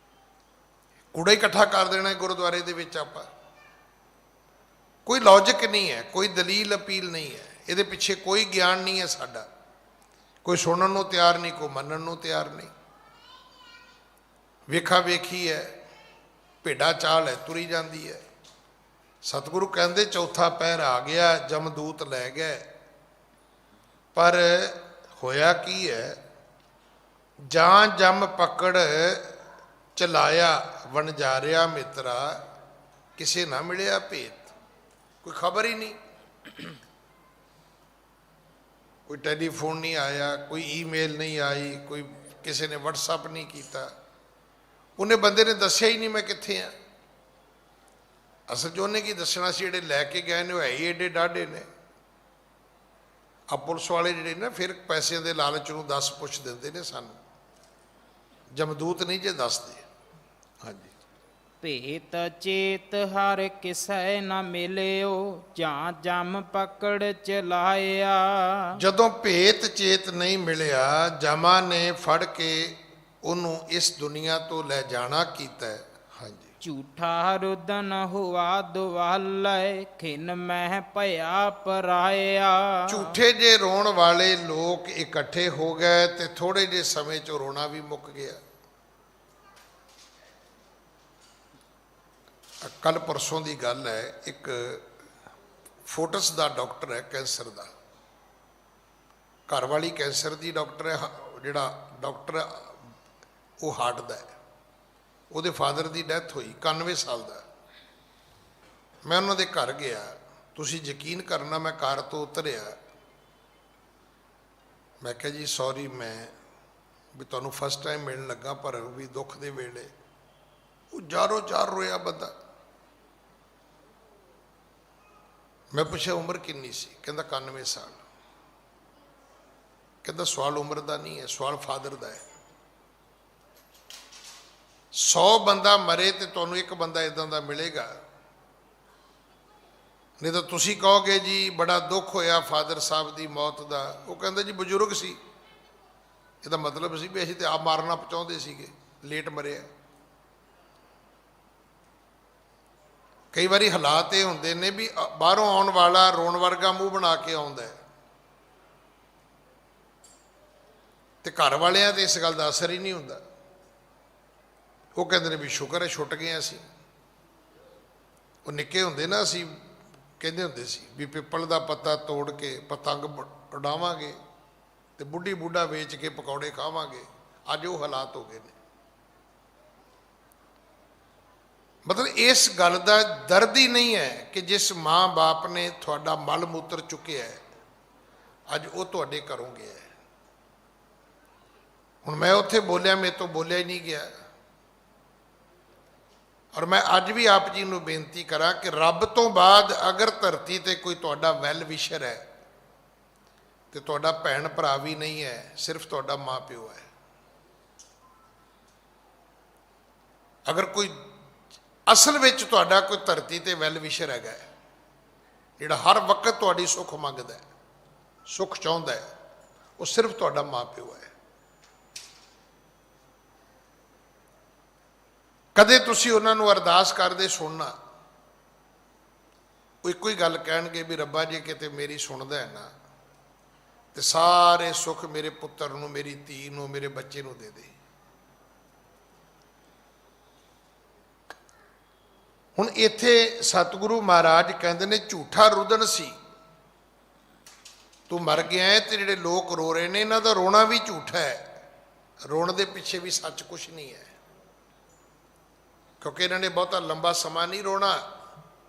ਕੂੜਾ ਹੀ ਇਕੱਠਾ ਕਰ ਦੇਣਾ ਗੁਰਦੁਆਰੇ ਦੇ ਵਿੱਚ ਆਪਾਂ। ਕੋਈ ਲੌਜਿਕ ਨਹੀਂ ਹੈ, ਕੋਈ ਦਲੀਲ ਅਪੀਲ ਨਹੀਂ ਹੈ, ਇਹਦੇ ਪਿੱਛੇ ਕੋਈ ਗਿਆਨ ਨਹੀਂ ਹੈ ਸਾਡਾ। ਕੋਈ ਸੁਣਨ ਨੂੰ ਤਿਆਰ ਨਹੀਂ, ਕੋਈ ਮੰਨਣ ਨੂੰ ਤਿਆਰ ਨਹੀਂ। ਵੇਖਾ ਵੇਖੀ ਹੈ, ਭੇਡਾ ਚਾਲ ਹੈ, ਤੁਰੀ ਜਾਂਦੀ ਹੈ। ਸਤਿਗੁਰੂ ਕਹਿੰਦੇ ਚੌਥਾ ਪਹਿਰ ਆ ਗਿਆ, ਜਮਦੂਤ ਲੈ ਗਏ। ਪਰ ਹੋਇਆ ਕੀ ਹੈ, ਜਾਂ ਜਮ ਪਕੜ ਚਲਾਇਆ ਵਣਜਾਰਿਆ ਮਿੱਤਰਾ, ਕਿਸੇ ਨਾ ਮਿਲਿਆ ਭੇਤ। ਕੋਈ ਖਬਰ ਹੀ ਨਹੀਂ, ਕੋਈ ਟੈਲੀਫੋਨ ਨਹੀਂ ਆਇਆ, ਕੋਈ ਈਮੇਲ ਨਹੀਂ ਆਈ, ਕੋਈ ਕਿਸੇ ਨੇ ਵਟਸਐਪ ਨਹੀਂ ਕੀਤਾ। ਉਹਨੇ ਬੰਦੇ ਨੇ ਦੱਸਿਆ ਹੀ ਨਹੀਂ ਮੈਂ ਕਿੱਥੇ ਆ। ਅਸਲ 'ਚ ਉਹਨੇ ਕੀ ਦੱਸਣਾ ਸੀ, ਜਿਹੜੇ ਲੈ ਕੇ ਗਏ ਨੇ ਉਹ ਹੈ ਹੀ ਏਡੇ ਡਾਢੇ ਨੇ। ਆ ਪੁਲਿਸ ਵਾਲੇ ਜਿਹੜੇ ਨਾ ਫਿਰ ਪੈਸਿਆਂ ਦੇ ਲਾਲਚ ਨੂੰ ਦੱਸ ਪੁੱਛ ਦਿੰਦੇ ਨੇ ਸਾਨੂੰ, ਜਮਦੂਤ ਨਹੀਂ ਜੇ ਦੱਸਦੇ। ਹਾਂਜੀ। ਭੇਤ ਚੇਤ ਹਰ ਕਿਸੈ ਨਾ ਮਿਲਿਓ, ਜਾਂ ਜਮ ਪਕੜ ਚਲਾਇਆ। ਜਦੋਂ ਭੇਤ ਚੇਤ ਨਹੀਂ ਮਿਲਿਆ, ਜਮਾਂ ਨੇ ਫੜ ਕੇ ਉਹਨੂੰ ਇਸ ਦੁਨੀਆ ਤੋਂ ਲੈ ਜਾਣਾ ਕੀਤਾ। ਹਾਂਜੀ। ਝੂਠਾ ਰੁਦਨ ਹੁਆ ਦੁਆਲੈ, ਖਿਨ ਮਹਿ ਭਇਆ ਪਰਾਇਆ। ਝੂਠੇ ਜੇ ਰੋਣ ਵਾਲੇ ਲੋਕ ਇਕੱਠੇ ਹੋ ਗਏ ਤੇ ਥੋੜੇ ਜਿਹੇ ਸਮੇਂ 'ਚ ਰੋਣਾ ਵੀ ਮੁੱਕ ਗਿਆ। ਕੱਲ ਪਰਸੋਂ ਦੀ ਗੱਲ ਹੈ, ਇੱਕ ਫੋਰਟਿਸ ਦਾ ਡਾਕਟਰ ਹੈ ਕੈਂਸਰ ਦਾ, ਘਰ ਵਾਲੀ ਕੈਂਸਰ ਦੀ ਡਾਕਟਰ ਹੈ, ਜਿਹੜਾ ਡਾਕਟਰ ਉਹ ਹਾਰਟ ਦਾ ਹੈ। ਉਹਦੇ ਫਾਦਰ ਦੀ ਡੈਥ ਹੋਈ, 91 ਸਾਲ ਦਾ। ਮੈਂ ਉਹਨਾਂ ਦੇ ਘਰ ਗਿਆ, ਤੁਸੀਂ ਯਕੀਨ ਕਰਨਾ ਮੈਂ ਕਾਰ ਤੋਂ ਉਤਰਿਆ, ਮੈਂ ਕਿਹਾ ਜੀ ਸੌਰੀ, ਮੈਂ ਵੀ ਤੁਹਾਨੂੰ ਫਸਟ ਟਾਈਮ ਮਿਲਣ ਲੱਗਾ, ਪਰ ਵੀ ਦੁੱਖ ਦੇ ਵੇਲੇ। ਉਹ ਜਾਰੋ ਜਾਰ ਰੋਇਆ ਬੰਦਾ। ਮੈਂ ਪੁੱਛਿਆ ਉਮਰ ਕਿੰਨੀ ਸੀ, ਕਹਿੰਦਾ 91 ਸਾਲ। ਕਹਿੰਦਾ ਸਵਾਲ ਉਮਰ ਦਾ ਨਹੀਂ ਹੈ, ਸਵਾਲ ਫਾਦਰ ਦਾ ਹੈ। 100 ਬੰਦਾ ਮਰੇ ਤੇ ਤੁਹਾਨੂੰ ਇੱਕ ਬੰਦਾ ਇਦਾਂ ਦਾ ਮਿਲੇਗਾ, ਨਹੀਂ ਤਾਂ ਤੁਸੀਂ ਕਹੋਗੇ ਜੀ ਬੜਾ ਦੁੱਖ ਹੋਇਆ ਫਾਦਰ ਸਾਹਿਬ ਦੀ ਮੌਤ ਦਾ। ਉਹ ਕਹਿੰਦਾ ਜੀ ਬਜ਼ੁਰਗ ਸੀ, ਇਹਦਾ ਮਤਲਬ ਸੀ ਵੀ ਅਸੀਂ ਤੇ ਆਪ ਮਾਰਨਾ ਚਾਹੁੰਦੇ ਸੀਗੇ, ਲੇਟ ਮਰਿਆ। ਕਈ ਵਾਰੀ ਹਾਲਾਤ ਇਹ ਹੁੰਦੇ ਨੇ ਵੀ ਬਾਹਰੋਂ ਆਉਣ ਵਾਲਾ ਰੋਣ ਵਰਗਾ ਮੂੰਹ ਬਣਾ ਕੇ ਆਉਂਦਾ ਹੈ, ਤੇ ਘਰ ਵਾਲਿਆਂ ਤੇ ਇਸ ਗੱਲ ਦਾ ਅਸਰ ਹੀ ਨਹੀਂ ਹੁੰਦਾ। ਉਹ ਕਹਿੰਦੇ ਨੇ ਵੀ ਸ਼ੁਕਰ ਹੈ ਛੁੱਟ ਗਏ ਅਸੀਂ। ਉਹ ਨਿੱਕੇ ਹੁੰਦੇ ਨਾ, ਅਸੀਂ ਕਹਿੰਦੇ ਹੁੰਦੇ ਸੀ ਵੀ ਪਿੱਪਲ ਦਾ ਪੱਤਾ ਤੋੜ ਕੇ ਪਤੰਗ ਉਡਾਵਾਂਗੇ ਤੇ ਬੁੱਢੀ ਬੁੱਢਾ ਵੇਚ ਕੇ ਪਕੌੜੇ ਖਾਵਾਂਗੇ। ਅੱਜ ਉਹ ਹਾਲਾਤ ਹੋ ਗਏ ਨੇ। ਮਤਲਬ ਇਸ ਗੱਲ ਦਾ ਦਰਦ ਹੀ ਨਹੀਂ ਹੈ ਕਿ ਜਿਸ ਮਾਂ ਬਾਪ ਨੇ ਤੁਹਾਡਾ ਮਲ ਮੂਤਰ ਚੁੱਕਿਆ, ਅੱਜ ਉਹ ਤੁਹਾਡੇ ਘਰੋਂ ਗਿਆ। ਹੁਣ ਮੈਂ ਉੱਥੇ ਬੋਲਿਆ, ਮੇਰੇ ਤੋਂ ਬੋਲਿਆ ਹੀ ਨਹੀਂ ਗਿਆ। ਔਰ ਮੈਂ ਅੱਜ ਵੀ ਆਪ ਜੀ ਨੂੰ ਬੇਨਤੀ ਕਰਾਂ ਕਿ ਰੱਬ ਤੋਂ ਬਾਅਦ ਅਗਰ ਧਰਤੀ ਤੇ ਕੋਈ ਤੁਹਾਡਾ ਵੈਲ ਵਿਸ਼ਰ ਹੈ ਤੇ ਤੁਹਾਡਾ ਭੈਣ ਭਰਾ ਵੀ ਨਹੀਂ ਹੈ, ਸਿਰਫ ਤੁਹਾਡਾ ਮਾਂ ਪਿਓ ਹੈ। ਅਗਰ ਕੋਈ ਅਸਲ ਵਿੱਚ ਤੁਹਾਡਾ ਕੋਈ ਧਰਤੀ ਤੇ ਵੈਲ ਵਿਸ਼ਰ ਹੈਗਾ, ਜਿਹੜਾ ਹਰ ਵਕਤ ਤੁਹਾਡੀ ਸੁੱਖ ਮੰਗਦਾ ਹੈ, ਸੁੱਖ ਚਾਹੁੰਦਾ ਹੈ, ਉਹ ਸਿਰਫ ਤੁਹਾਡਾ ਮਾਂ ਪਿਓ ਹੈ। ਕਦੇ ਤੁਸੀਂ ਉਹਨਾਂ ਨੂੰ ਅਰਦਾਸ ਕਰਦੇ ਸੁਣਨਾ, ਉਹ ਇੱਕੋ ਹੀ ਗੱਲ ਕਹਿਣਗੇ ਵੀ ਰੱਬਾ ਜੇ ਕਿਤੇ ਮੇਰੀ ਸੁਣਦਾ ਹੈ ਨਾ, ਤੇ ਸਾਰੇ ਸੁੱਖ ਮੇਰੇ ਪੁੱਤਰ ਨੂੰ, ਮੇਰੀ ਧੀ ਨੂੰ, ਮੇਰੇ ਬੱਚੇ ਨੂੰ ਦੇ ਦੇ। ਹੁਣ ਇੱਥੇ ਸਤਿਗੁਰੂ ਮਹਾਰਾਜ ਕਹਿੰਦੇ ਨੇ ਝੂਠਾ ਰੁਦਨ ਸੀ, ਤੂੰ ਮਰ ਗਿਆ ਹੈ, ਤੇ ਜਿਹੜੇ ਲੋਕ ਰੋ ਰਹੇ ਨੇ ਇਹਨਾਂ ਦਾ ਰੋਣਾ ਵੀ ਝੂਠਾ ਹੈ। ਰੋਣ ਦੇ ਪਿੱਛੇ ਵੀ ਸੱਚ ਕੁਛ ਨਹੀਂ ਹੈ, ਕਿਉਂਕਿ ਇਹਨਾਂ ਨੇ ਬਹੁਤਾ ਲੰਬਾ ਸਮਾਂ ਨਹੀਂ ਰੋਣਾ।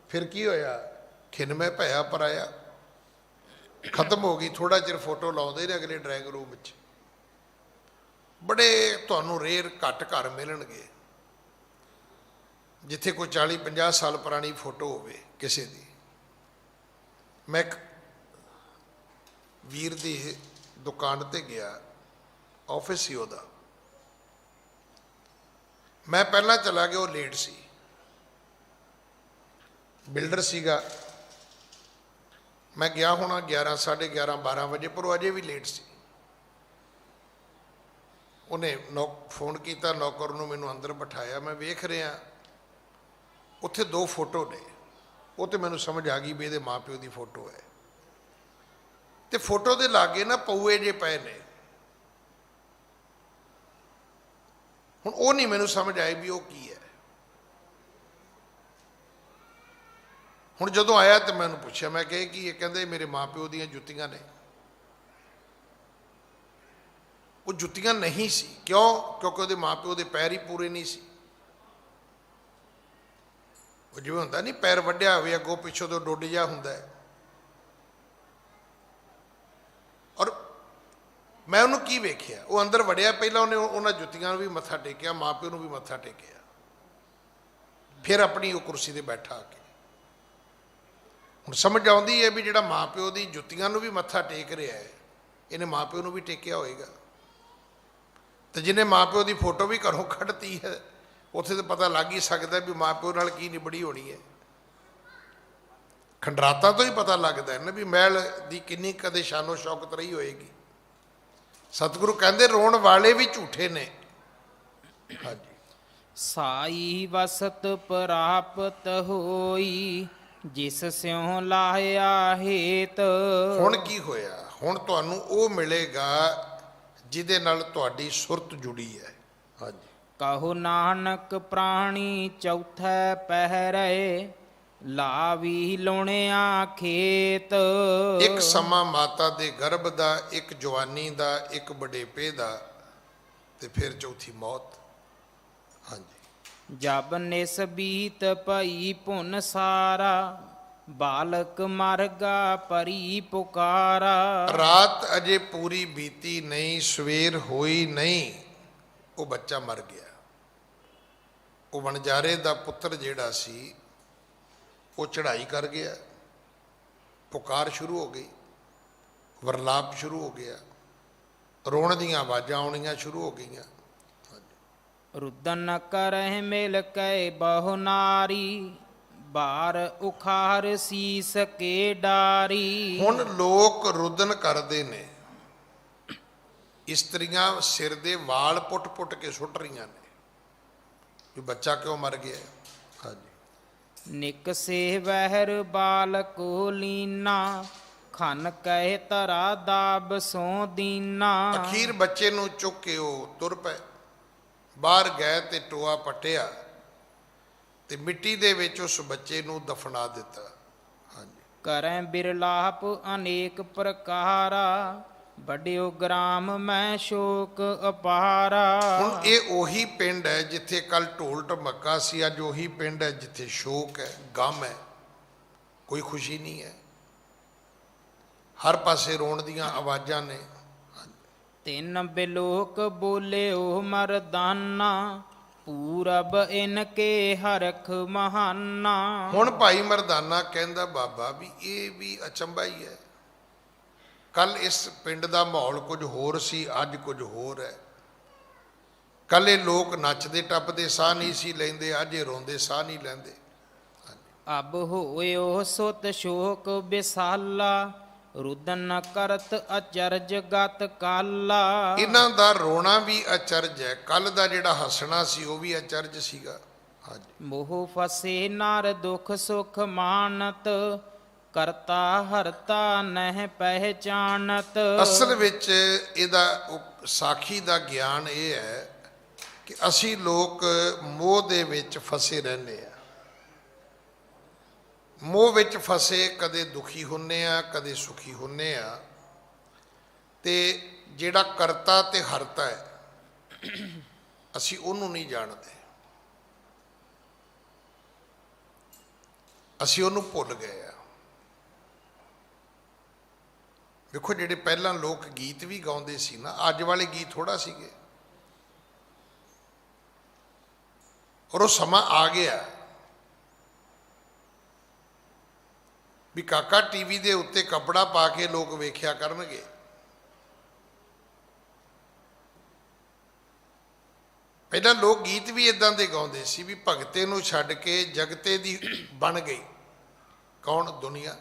ਫਿਰ ਕੀ ਹੋਇਆ, ਖਿਨ ਮੈਂ ਭਇਆ ਪਰਾਇਆ ਖਤਮ ਹੋ ਗਈ। ਥੋੜਾ ਚਿਰ ਫੋਟੋ ਲਾਉਂਦੇ ਨੇ ਅਗਲੇ ਡਰਾਇੰਗ ਰੂਮ ਵਿੱਚ। ਬੜੇ ਤੁਹਾਨੂੰ ਰੇਅਰ ਘੱਟ ਘਰ ਮਿਲਣਗੇ ਜਿੱਥੇ ਕੋਈ 40-50 ਸਾਲ ਪੁਰਾਣੀ ਫੋਟੋ ਹੋਵੇ ਕਿਸੇ ਦੀ। ਮੈਂ ਇੱਕ ਵੀਰ ਦੀ ਦੁਕਾਨ ਤੇ ਗਿਆ, ਆਫਿਸ ਸੀ ਉਹਦਾ। ਮੈਂ ਪਹਿਲਾਂ ਚਲਾ ਗਿਆ, ਉਹ ਲੇਟ ਸੀ, ਬਿਲਡਰ ਸੀਗਾ। ਮੈਂ ਗਿਆ ਹੋਣਾ 11, 11:30, 12 ਵਜੇ, ਪਰ ਉਹ ਅਜੇ ਵੀ ਲੇਟ ਸੀ। ਉਹਨੇ ਫੋਨ ਕੀਤਾ ਨੌਕਰ ਨੂੰ, ਮੈਨੂੰ ਅੰਦਰ ਬਿਠਾਇਆ। ਮੈਂ ਵੇਖ ਰਿਹਾ ਉੱਥੇ 2 ਫੋਟੋ ਨੇ। ਉਹ ਤੇ ਮੈਨੂੰ ਸਮਝ ਆ ਗਈ ਵੀ ਇਹਦੇ ਮਾਂ ਪਿਓ ਦੀ ਫੋਟੋ ਹੈ। ਤੇ ਫੋਟੋ ਦੇ ਲਾਗੇ ਨਾ ਪਊਏ ਜੇ ਪਏ ਨੇ। ਹੁਣ ਉਹ ਨਹੀਂ ਮੈਨੂੰ ਸਮਝ ਆਈ ਵੀ ਉਹ ਕੀ ਹੈ। ਹੁਣ ਜਦੋਂ ਆਇਆ ਤੇ ਮੈਂ ਉਹਨੂੰ ਪੁੱਛਿਆ, ਮੈਂ ਕਿਹਾ ਕਿ ਇਹ ਕਹਿੰਦੇ ਮੇਰੇ ਮਾਂ ਪਿਓ ਦੀਆਂ ਜੁੱਤੀਆਂ ਨੇ। ਉਹ ਜੁੱਤੀਆਂ ਨਹੀਂ ਸੀ। ਕਿਉਂ? ਕਿਉਂਕਿ ਉਹਦੇ ਮਾਂ ਪਿਓ ਦੇ ਪੈਰ ਹੀ ਪੂਰੇ ਨਹੀਂ ਸੀ। ਉਹ ਜਿਵੇਂ ਹੁੰਦਾ ਨਹੀਂ, ਪੈਰ ਵੱਢਿਆ ਹੋਵੇ ਅੱਗੋਂ ਪਿੱਛੋਂ ਤੋਂ ਡੁੱਡ ਜਾ ਹੁੰਦਾ ਹੈ। ਔਰ ਮੈਂ ਉਹਨੂੰ ਕੀ ਵੇਖਿਆ, ਉਹ ਅੰਦਰ ਵੜਿਆ, ਪਹਿਲਾਂ ਉਹਨੇ ਉਹਨਾਂ ਜੁੱਤੀਆਂ ਨੂੰ ਵੀ ਮੱਥਾ ਟੇਕਿਆ, ਮਾਂ ਪਿਓ ਨੂੰ ਵੀ ਮੱਥਾ ਟੇਕਿਆ, ਫਿਰ ਆਪਣੀ ਉਹ ਕੁਰਸੀ ਤੇ ਬੈਠਾ ਆ ਕੇ। ਹੁਣ ਸਮਝ ਆਉਂਦੀ ਹੈ ਵੀ ਜਿਹੜਾ ਮਾਂ ਪਿਓ ਦੀ ਜੁੱਤੀਆਂ ਨੂੰ ਵੀ ਮੱਥਾ ਟੇਕ ਰਿਹਾ ਹੈ, ਇਹਨੇ ਮਾਂ ਪਿਓ ਨੂੰ ਵੀ ਟੇਕਿਆ ਹੋਏਗਾ। ਤੇ ਜਿਹਨੇ ਮਾਂ ਪਿਓ ਦੀ ਫੋਟੋ ਵੀ ਘਰੋਂ ਕੱਢਤੀ ਹੈ, ਉੱਥੇ ਤਾਂ ਪਤਾ ਲੱਗ ਹੀ ਸਕਦਾ ਵੀ ਮਾਂ ਪਿਓ ਨਾਲ ਕੀ ਨਿਬੜੀ ਹੋਣੀ ਹੈ। ਖੰਡਰਾਤਾਂ ਤੋਂ ਹੀ ਪਤਾ ਲੱਗਦਾ ਹੈ ਨਾ ਵੀ ਮਹਿਲ ਦੀ ਕਿੰਨੀ ਕਦੇ ਸ਼ਾਨੋ ਸ਼ੌਕਤ ਰਹੀ ਹੋਏਗੀ। ਸਤਿਗੁਰੂ ਕਹਿੰਦੇ ਰੋਣ ਵਾਲੇ ਵੀ ਝੂਠੇ ਨੇ। ਹਾਂਜੀ। ਸਾਈ ਵਸਤ ਪ੍ਰਾਪਤ ਹੋਈ, ਜਿਸ ਸਿਉ ਲਾਇਆ ਹੇਤ। ਹੁਣ ਕੀ ਹੋਇਆ? ਹੁਣ ਤੁਹਾਨੂੰ ਉਹ ਮਿਲੇਗਾ ਜਿਹਦੇ ਨਾਲ ਤੁਹਾਡੀ ਸੁਰਤ ਜੁੜੀ ਹੈ। ਹਾਂਜੀ। ਕਹੋ ਨਾਨਕ ਪ੍ਰਾਣੀ ਚੌਥੈ ਪਹਿਰੇ, ਲਾਵੀ ਲੁਣਿਆ ਖੇਤ। ਇੱਕ ਸਮਾਂ ਮਾਤਾ ਦੇ ਗਰਭ ਦਾ, ਇੱਕ ਜਵਾਨੀ ਦਾ, ਇੱਕ ਬੁਢੇਪੇ ਦਾ, ਤੇ ਫਿਰ ਚੌਥੀ ਮੌਤ। ਹਾਂਜੀ। ਜਬ ਨਿਸ ਬੀਤ ਭਈ ਭੁਨ ਸਾਰਾ, ਬਾਲਕ ਮਰਗਾ ਪਰੀ ਪੁਕਾਰਾ। ਰਾਤ ਅਜੇ ਪੂਰੀ ਬੀਤੀ ਨਹੀਂ, ਸਵੇਰ ਹੋਈ ਨਹੀਂ, ਉਹ ਬੱਚਾ ਮਰ ਗਿਆ। ਉਹ ਵਣਜਾਰੇ ਦਾ ਪੁੱਤਰ ਜਿਹੜਾ ਸੀ ਉਹ ਚੜ੍ਹਾਈ ਕਰ ਗਿਆ। ਪੁਕਾਰ ਸ਼ੁਰੂ ਹੋ ਗਈ, ਵਰਲਾਪ ਸ਼ੁਰੂ ਹੋ ਗਿਆ, ਰੋਣ ਦੀਆਂ ਆਵਾਜ਼ਾਂ ਆਉਣੀਆਂ ਸ਼ੁਰੂ ਹੋ ਗਈਆਂ। ਰੁਦਨ ਕਰਹਿ ਮਿਲ ਕੈ ਬਹੁ ਨਾਰੀ, ਬਾਰ ਉਖਾਰ ਸੀਸ ਕੇ ਡਾਰੀ। ਹੁਣ ਲੋਕ ਰੁਦਨ ਕਰਦੇ ਨੇ, ਇਸਤਰੀਆਂ ਸਿਰ ਦੇ ਵਾਲ ਪੁੱਟ-ਪੁੱਟ ਕੇ ਸੁੱਟ ਰਹੀਆਂ ਨੇ ਵੀ ਬੱਚਾ ਕਿਉਂ ਮਰ ਗਿਆ। ਹਾਂਜੀ। ਨਿਕਸੇ ਵਹਿਰ ਬਾਲਕੋ ਲੀਨਾ, ਖਨ ਕਹਿ ਧਰਾ ਦਾਬ ਸੋ ਦੀਨਾ। ਅਖੀਰ ਬੱਚੇ ਨੂੰ ਚੁੱਕ ਕੇ ਉਹ ਤੁਰ ਪਏ। ਬਾਹਰ ਗਏ ਤੇ ਟੋਆ ਪੱਟਿਆ ਤੇ ਮਿੱਟੀ ਦੇ ਵਿੱਚ ਉਸ ਬੱਚੇ ਨੂੰ ਦਫਨਾ ਦਿੱਤਾ। ਹਾਂਜੀ। ਕਰੈ ਬਿਰਲਾਪ ਅਨੇਕ ਪ੍ਰਕਾਰਾ, ਵੱਡਿਓ ਗ੍ਰਾਮ ਮੈਂ ਸ਼ੋਕ ਅਪਾਰਾ। ਹੁਣ ਇਹ ਉਹੀ ਪਿੰਡ ਹੈ ਜਿੱਥੇ ਕੱਲ ਢੋਲ ਢਮੱਕਾ ਸੀ, ਅੱਜ ਉਹੀ ਪਿੰਡ ਹੈ ਜਿੱਥੇ ਸ਼ੋਕ ਹੈ, ਗਮ ਹੈ, ਕੋਈ ਖੁਸ਼ੀ ਨਹੀਂ ਹੈ। ਹਰ ਪਾਸੇ ਰੋਣ ਦੀਆਂ ਆਵਾਜ਼ਾਂ ਨੇ। ਤਿੰਨ ਬਿਲੋਕ ਬੋਲਿਓ ਮਰਦਾਨਾ, ਪੂਰਬ ਇਨਕੇ ਹਰਖ ਮਹਾਨਾ। ਹੁਣ ਭਾਈ ਮਰਦਾਨਾ ਕਹਿੰਦਾ ਬਾਬਾ ਵੀ ਇਹ ਵੀ ਅਚੰਭਾ ਹੀ ਹੈ। ਕੱਲ ਇਸ ਪਿੰਡ ਦਾ ਮਾਹੌਲ ਕੁਝ ਹੋਰ ਸੀ, ਅੱਜ ਕੁਝ ਹੋਰ ਹੈ। ਕੱਲ ਇਹ ਲੋਕ ਨੱਚਦੇ ਟੱਪਦੇ ਸਾਹ ਨਹੀਂ ਸੀ ਲੈਂਦੇ, ਅੱਜ ਇਹ ਰੋਂਦੇ ਸਾਹ ਨਹੀਂ ਲੈਂਦੇ। ਅਬ ਹੋਇਓ ਸੁਤ ਸ਼ੋਕ ਬਿਸਾਲਾ, ਰੁਦਨ ਕਰਤ ਅਚਰਜ ਗਤ ਕਾਲਾ। ਇਹਨਾਂ ਦਾ ਰੋਣਾ ਵੀ ਅਚਰਜ ਹੈ, ਕੱਲ ਦਾ ਜਿਹੜਾ ਹੱਸਣਾ ਸੀ ਉਹ ਵੀ ਅਚਰਜ ਸੀਗਾ। ਹਾਂਜੀ। ਮੋਹ ਫਸੇ ਨਰ ਦੁਖ ਸੁਖ ਮਾਨਤ, ਕਰਤਾ ਹਰਤਾ ਨਹਿ ਪਹਿਚਾਨਤ। ਅਸਲ ਵਿੱਚ ਇਹਦਾ ਸਾਖੀ ਦਾ ਗਿਆਨ ਇਹ ਹੈ ਕਿ ਅਸੀਂ ਲੋਕ ਮੋਹ ਦੇ ਵਿੱਚ ਫਸੇ ਰਹਿੰਦੇ ਆ। ਮੋਹ ਵਿੱਚ ਫਸੇ ਕਦੇ ਦੁਖੀ ਹੁੰਨੇ ਆ, ਕਦੇ ਸੁਖੀ ਹੁੰਨੇ ਆ। ਤੇ ਜਿਹੜਾ ਕਰਤਾ ਤੇ ਹਰਤਾ ਹੈ ਅਸੀਂ ਉਹਨੂੰ ਨਹੀਂ ਜਾਣਦੇ, ਅਸੀਂ ਉਹਨੂੰ ਭੁੱਲ ਗਏ ਆ। ਵੇਖੋ ਜਿਹੜੇ ਪਹਿਲਾਂ ਲੋਕ ਗੀਤ ਵੀ ਗਾਉਂਦੇ ਸੀ ਨਾ, ਅੱਜ ਵਾਲੇ ਗੀਤ ਥੋੜਾ ਸੀਗੇ, ਔਰ ਉਹ ਸਮਾਂ ਆ ਗਿਆ ਵੀ ਕਾਕਾ ਟੀਵੀ ਦੇ ਉੱਤੇ ਕੱਪੜਾ ਪਾ ਕੇ ਲੋਕ ਵੇਖਿਆ ਕਰਨਗੇ। ਪਹਿਲਾਂ ਲੋਕ ਗੀਤ ਵੀ ਇਦਾਂ ਦੇ ਗਾਉਂਦੇ ਸੀ ਵੀ ਭਗਤੇ ਨੂੰ ਛੱਡ ਕੇ ਜਗਤੇ ਦੀ ਬਣ ਗਈ ਕੌਣ? ਦੁਨੀਆ।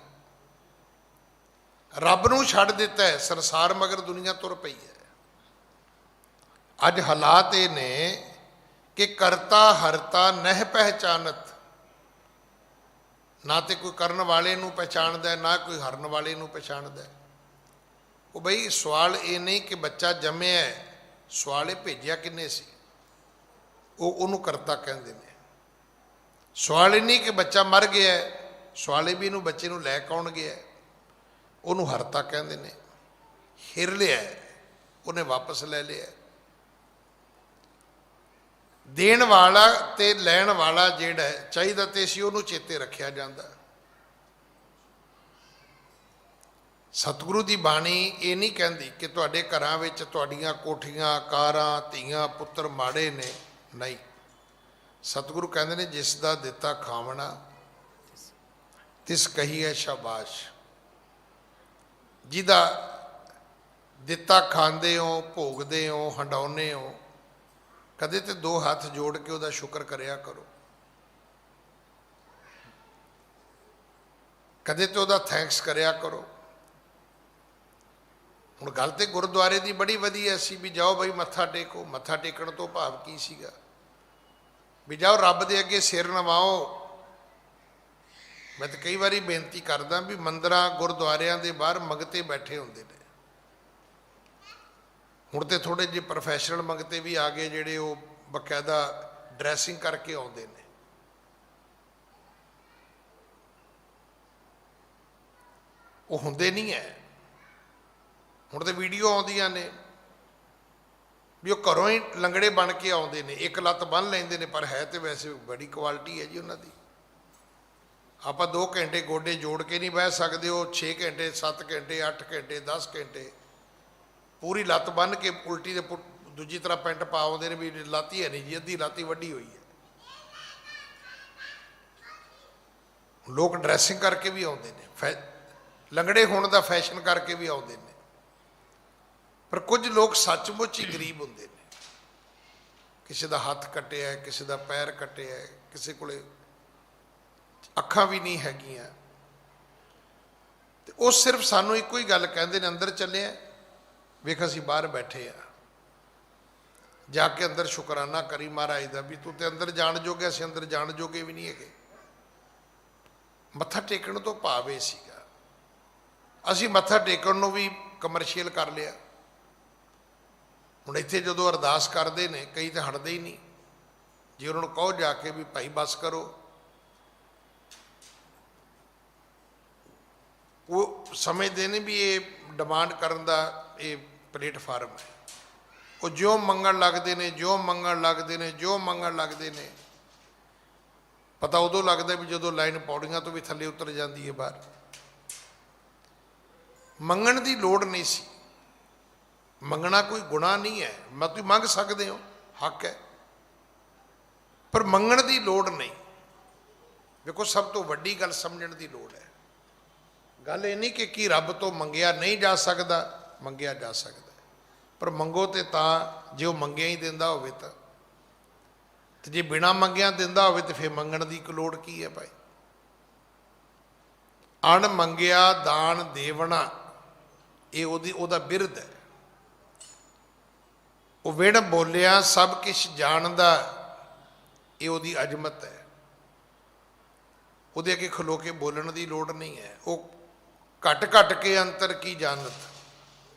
ਰੱਬ ਨੂੰ ਛੱਡ ਦਿੱਤਾ ਹੈ, ਸੰਸਾਰ ਮਗਰ ਦੁਨੀਆ ਤੁਰ ਪਈ ਹੈ। ਅੱਜ ਹਾਲਾਤ ਇਹ ਨੇ ਕਿ ਕਰਤਾ ਹਰਤਾ ਨਹਿ ਪਹਿਚਾਨਤ, ਨਾ ਤੇ ਕੋਈ ਕਰਨ ਵਾਲੇ ਨੂੰ ਪਹਿਚਾਣਦਾ, ਨਾ ਕੋਈ ਹਰਨ ਵਾਲੇ ਨੂੰ ਪਹਿਚਾਣਦਾ। ਉਹ ਬਈ ਸਵਾਲ ਇਹ ਨਹੀਂ ਕਿ ਬੱਚਾ ਜੰਮਿਆ, ਸਵਾਲ ਇਹ ਭੇਜਿਆ ਕਿੰਨੇ ਸੀ, ਉਹਨੂੰ ਕਰਤਾ ਕਹਿੰਦੇ ਨੇ। ਸਵਾਲ ਇਹ ਨਹੀਂ ਕਿ ਬੱਚਾ ਮਰ ਗਿਆ, ਸਵਾਲ ਇਹ ਵੀ ਇਹਨੂੰ ਬੱਚੇ ਨੂੰ ਲੈ ਕੌਣ ਗਿਆ, ਉਹਨੂੰ ਹਰਤਾ ਕਹਿੰਦੇ ਨੇ। ਹਿਰ ਲਿਆ, ਉਹਨੇ ਵਾਪਸ ਲੈ ਲਿਆ। ਦੇਣ ਵਾਲਾ ਤੇ ਲੈਣ ਵਾਲਾ ਜਿਹੜਾ ਚਾਹੀਦਾ ਤੇ ਸੀ ਉਹਨੂੰ ਚੇਤੇ ਰੱਖਿਆ ਜਾਂਦਾ। ਸਤਿਗੁਰੂ ਦੀ ਬਾਣੀ ਇਹ ਨਹੀਂ ਕਹਿੰਦੀ ਕਿ ਤੁਹਾਡੇ ਘਰਾਂ ਵਿੱਚ ਤੁਹਾਡੀਆਂ ਕੋਠੀਆਂ, ਕਾਰਾਂ, ਧੀਆਂ, ਪੁੱਤਰ ਮਾੜੇ ਨੇ, ਨਹੀਂ। ਸਤਿਗੁਰੂ ਕਹਿੰਦੇ ਨੇ ਜਿਸ ਦਾ ਦਿੱਤਾ ਖਾਵਣਾ ਤਿਸ ਕਹੀਏ ਸ਼ਾਬਾਸ਼। ਜਿਹਦਾ ਦਿੱਤਾ ਖਾਂਦੇ ਹੋ, ਭੋਗਦੇ ਹੋ, ਹੰਡਾਉਂਦੇ ਹੋ, ਕਦੇ ਤੇ ਦੋ ਹੱਥ ਜੋੜ ਕੇ ਉਹਦਾ ਸ਼ੁਕਰ ਕਰਿਆ ਕਰੋ, ਕਦੇ ਤੇ ਉਹਦਾ ਥੈਂਕਸ ਕਰਿਆ ਕਰੋ। ਹੁਣ ਗੱਲ ਤੇ ਗੁਰਦੁਆਰੇ ਦੀ ਬੜੀ ਵਧੀਆ ਸੀ ਵੀ ਜਾਓ ਬਈ ਮੱਥਾ ਟੇਕੋ। ਮੱਥਾ ਟੇਕਣ ਤੋਂ ਭਾਵ ਕੀ ਸੀਗਾ? ਵੀ ਜਾਓ ਰੱਬ ਦੇ ਅੱਗੇ ਸਿਰ ਨਵਾਓ। ਮੈਂ ਤਾਂ ਕਈ ਵਾਰੀ ਬੇਨਤੀ ਕਰਦਾ ਵੀ ਮੰਦਰਾਂ ਗੁਰਦੁਆਰਿਆਂ ਦੇ ਬਾਹਰ ਮੰਗਤੇ ਬੈਠੇ ਹੁੰਦੇ ਨੇ। ਹੁਣ ਤੇ ਥੋੜੇ ਜਿਹੇ ਪ੍ਰੋਫੈਸ਼ਨਲ ਮੰਗਤੇ ਵੀ ਆ ਗਏ ਜਿਹੜੇ ਉਹ ਬਕਾਇਦਾ ਡਰੈਸਿੰਗ ਕਰਕੇ ਆਉਂਦੇ ਨੇ। ਉਹ ਹੁੰਦੇ ਨਹੀਂ ਹੈ। ਹੁਣ ਤੇ ਵੀਡੀਓ ਆਉਂਦੀਆਂ ਨੇ ਵੀ ਉਹ ਘਰੋਂ ਹੀ ਲੰਗੜੇ ਬਣ ਕੇ ਆਉਂਦੇ ਨੇ, ਇੱਕ ਲੱਤ ਬੰਨ੍ਹ ਲੈਂਦੇ ਨੇ, ਪਰ ਹੈ ਤੇ ਵੈਸੇ ਬੜੀ ਕੁਆਲਿਟੀ ਹੈ ਜੀ ਉਹਨਾਂ ਦੀ। ਆਪਾਂ 2 ਘੰਟੇ ਗੋਡੇ ਜੋੜ ਕੇ ਨਹੀਂ ਬਹਿ ਸਕਦੇ, ਉਹ 6 ਘੰਟੇ 7 ਘੰਟੇ 8 ਘੰਟੇ 10 ਘੰਟੇ ਪੂਰੀ ਲੱਤ ਬੰਨ੍ਹ ਕੇ ਉਲਟੀ ਦੇ ਦੂਜੀ ਤਰ੍ਹਾਂ ਪੈਂਟ ਪਾ ਆਉਂਦੇ ਨੇ ਵੀ ਲੱਤ ਹੀ ਹੈ ਨਹੀਂ ਜੀ, ਅੱਧੀ ਲੱਤ ਹੀ ਵੱਢੀ ਹੋਈ ਹੈ। ਲੋਕ ਡਰੈਸਿੰਗ ਕਰਕੇ ਵੀ ਆਉਂਦੇ ਨੇ, ਲੰਗੜੇ ਹੋਣ ਦਾ ਫੈਸ਼ਨ ਕਰਕੇ ਵੀ ਆਉਂਦੇ ਨੇ, ਪਰ ਕੁਝ ਲੋਕ ਸੱਚਮੁੱਚ ਹੀ ਗਰੀਬ ਹੁੰਦੇ ਨੇ। ਕਿਸੇ ਦਾ ਹੱਥ ਕੱਟਿਆ, ਕਿਸੇ ਦਾ ਪੈਰ ਕੱਟਿਆ, ਕਿਸੇ ਕੋਲੇ ਅੱਖਾਂ ਵੀ ਨਹੀਂ ਹੈਗੀਆਂ, ਤੇ ਉਹ ਸਿਰਫ ਸਾਨੂੰ ਇੱਕੋ ਹੀ ਗੱਲ ਕਹਿੰਦੇ ਨੇ, ਅੰਦਰ ਚੱਲਿਆ ਵੇਖ ਅਸੀਂ ਬਾਹਰ ਬੈਠੇ ਆ, ਜਾ ਕੇ ਅੰਦਰ ਸ਼ੁਕਰਾਨਾ ਕਰੀ ਮਹਾਰਾਜ ਦਾ ਵੀ ਤੂੰ ਤੇ ਅੰਦਰ ਜਾਣ ਜੋਗੇ, ਅਸੀਂ ਅੰਦਰ ਜਾਣ ਜੋਗੇ ਵੀ ਨਹੀਂ ਹੈਗੇ। ਮੱਥਾ ਟੇਕਣ ਤੋਂ ਭਾਵ ਇਹ ਸੀਗਾ। ਅਸੀਂ ਮੱਥਾ ਟੇਕਣ ਨੂੰ ਵੀ ਕਮਰਸ਼ੀਅਲ ਕਰ ਲਿਆ। ਹੁਣ ਇੱਥੇ ਜਦੋਂ ਅਰਦਾਸ ਕਰਦੇ ਨੇ ਕਈ ਤਾਂ ਹਟਦੇ ਹੀ ਨਹੀਂ। ਜੇ ਉਹਨਾਂ ਨੂੰ ਕਹੋ ਜਾ ਕੇ ਵੀ ਭਾਈ ਬਸ ਕਰੋ, ਉਹ ਸਮਝਦੇ ਨੇ ਵੀ ਇਹ ਡਿਮਾਂਡ ਕਰਨ ਦਾ ਇਹ ਪਲੇਟਫਾਰਮ ਹੈ। ਉਹ ਜਿਉਂ ਮੰਗਣ ਲੱਗਦੇ ਨੇ, ਜਿਉਂ ਮੰਗਣ ਲੱਗਦੇ ਨੇ, ਜਿਉਂ ਮੰਗਣ ਲੱਗਦੇ ਨੇ। ਪਤਾ ਉਦੋਂ ਲੱਗਦਾ ਵੀ ਜਦੋਂ ਲਾਈਨ ਪੌੜੀਆਂ ਤੋਂ ਵੀ ਥੱਲੇ ਉਤਰ ਜਾਂਦੀ ਹੈ ਬਾਹਰ। ਮੰਗਣ ਦੀ ਲੋੜ ਨਹੀਂ ਸੀ। ਮੰਗਣਾ ਕੋਈ ਗੁਨਾਹ ਨਹੀਂ ਹੈ, ਮੈਂ ਤੁਸੀਂ ਮੰਗ ਸਕਦੇ ਹੋ, ਹੱਕ ਹੈ, ਪਰ ਮੰਗਣ ਦੀ ਲੋੜ ਨਹੀਂ। ਵੇਖੋ ਸਭ ਤੋਂ ਵੱਡੀ ਗੱਲ ਸਮਝਣ ਦੀ ਲੋੜ ਹੈ। ਗੱਲ ਇਹ ਨਹੀਂ ਕਿ ਕੀ ਰੱਬ ਤੋਂ ਮੰਗਿਆ ਨਹੀਂ ਜਾ ਸਕਦਾ, ਮੰਗਿਆ ਜਾ ਸਕਦਾ, ਪਰ ਮੰਗੋ ਤੇ ਤਾਂ ਜੇ ਉਹ ਮੰਗਿਆ ਹੀ ਦਿੰਦਾ ਹੋਵੇ ਤਾਂ, ਤੇ ਜੇ ਬਿਨਾਂ ਮੰਗਿਆ ਦਿੰਦਾ ਹੋਵੇ ਤੇ ਫਿਰ ਮੰਗਣ ਦੀ ਇੱਕ ਲੋੜ ਕੀ ਹੈ ਭਾਈ। ਅਣ ਮੰਗਿਆ ਦਾਨ ਦੇਵਣਾ, ਇਹ ਉਹਦਾ ਬਿਰਧ ਹੈ। ਉਹ ਵਿਣ ਬੋਲਿਆ ਸਭ ਕੁਛ ਜਾਣਦਾ, ਇਹ ਉਹਦੀ ਅਜ਼ਮਤ ਹੈ। ਉਹਦੇ ਅੱਗੇ ਖਲੋ ਕੇ ਬੋਲਣ ਦੀ ਲੋੜ ਨਹੀਂ ਹੈ। ਉਹ ਘਟ ਘਟ ਕੇ ਅੰਤਰ ਕੀ ਜਾਣਤ,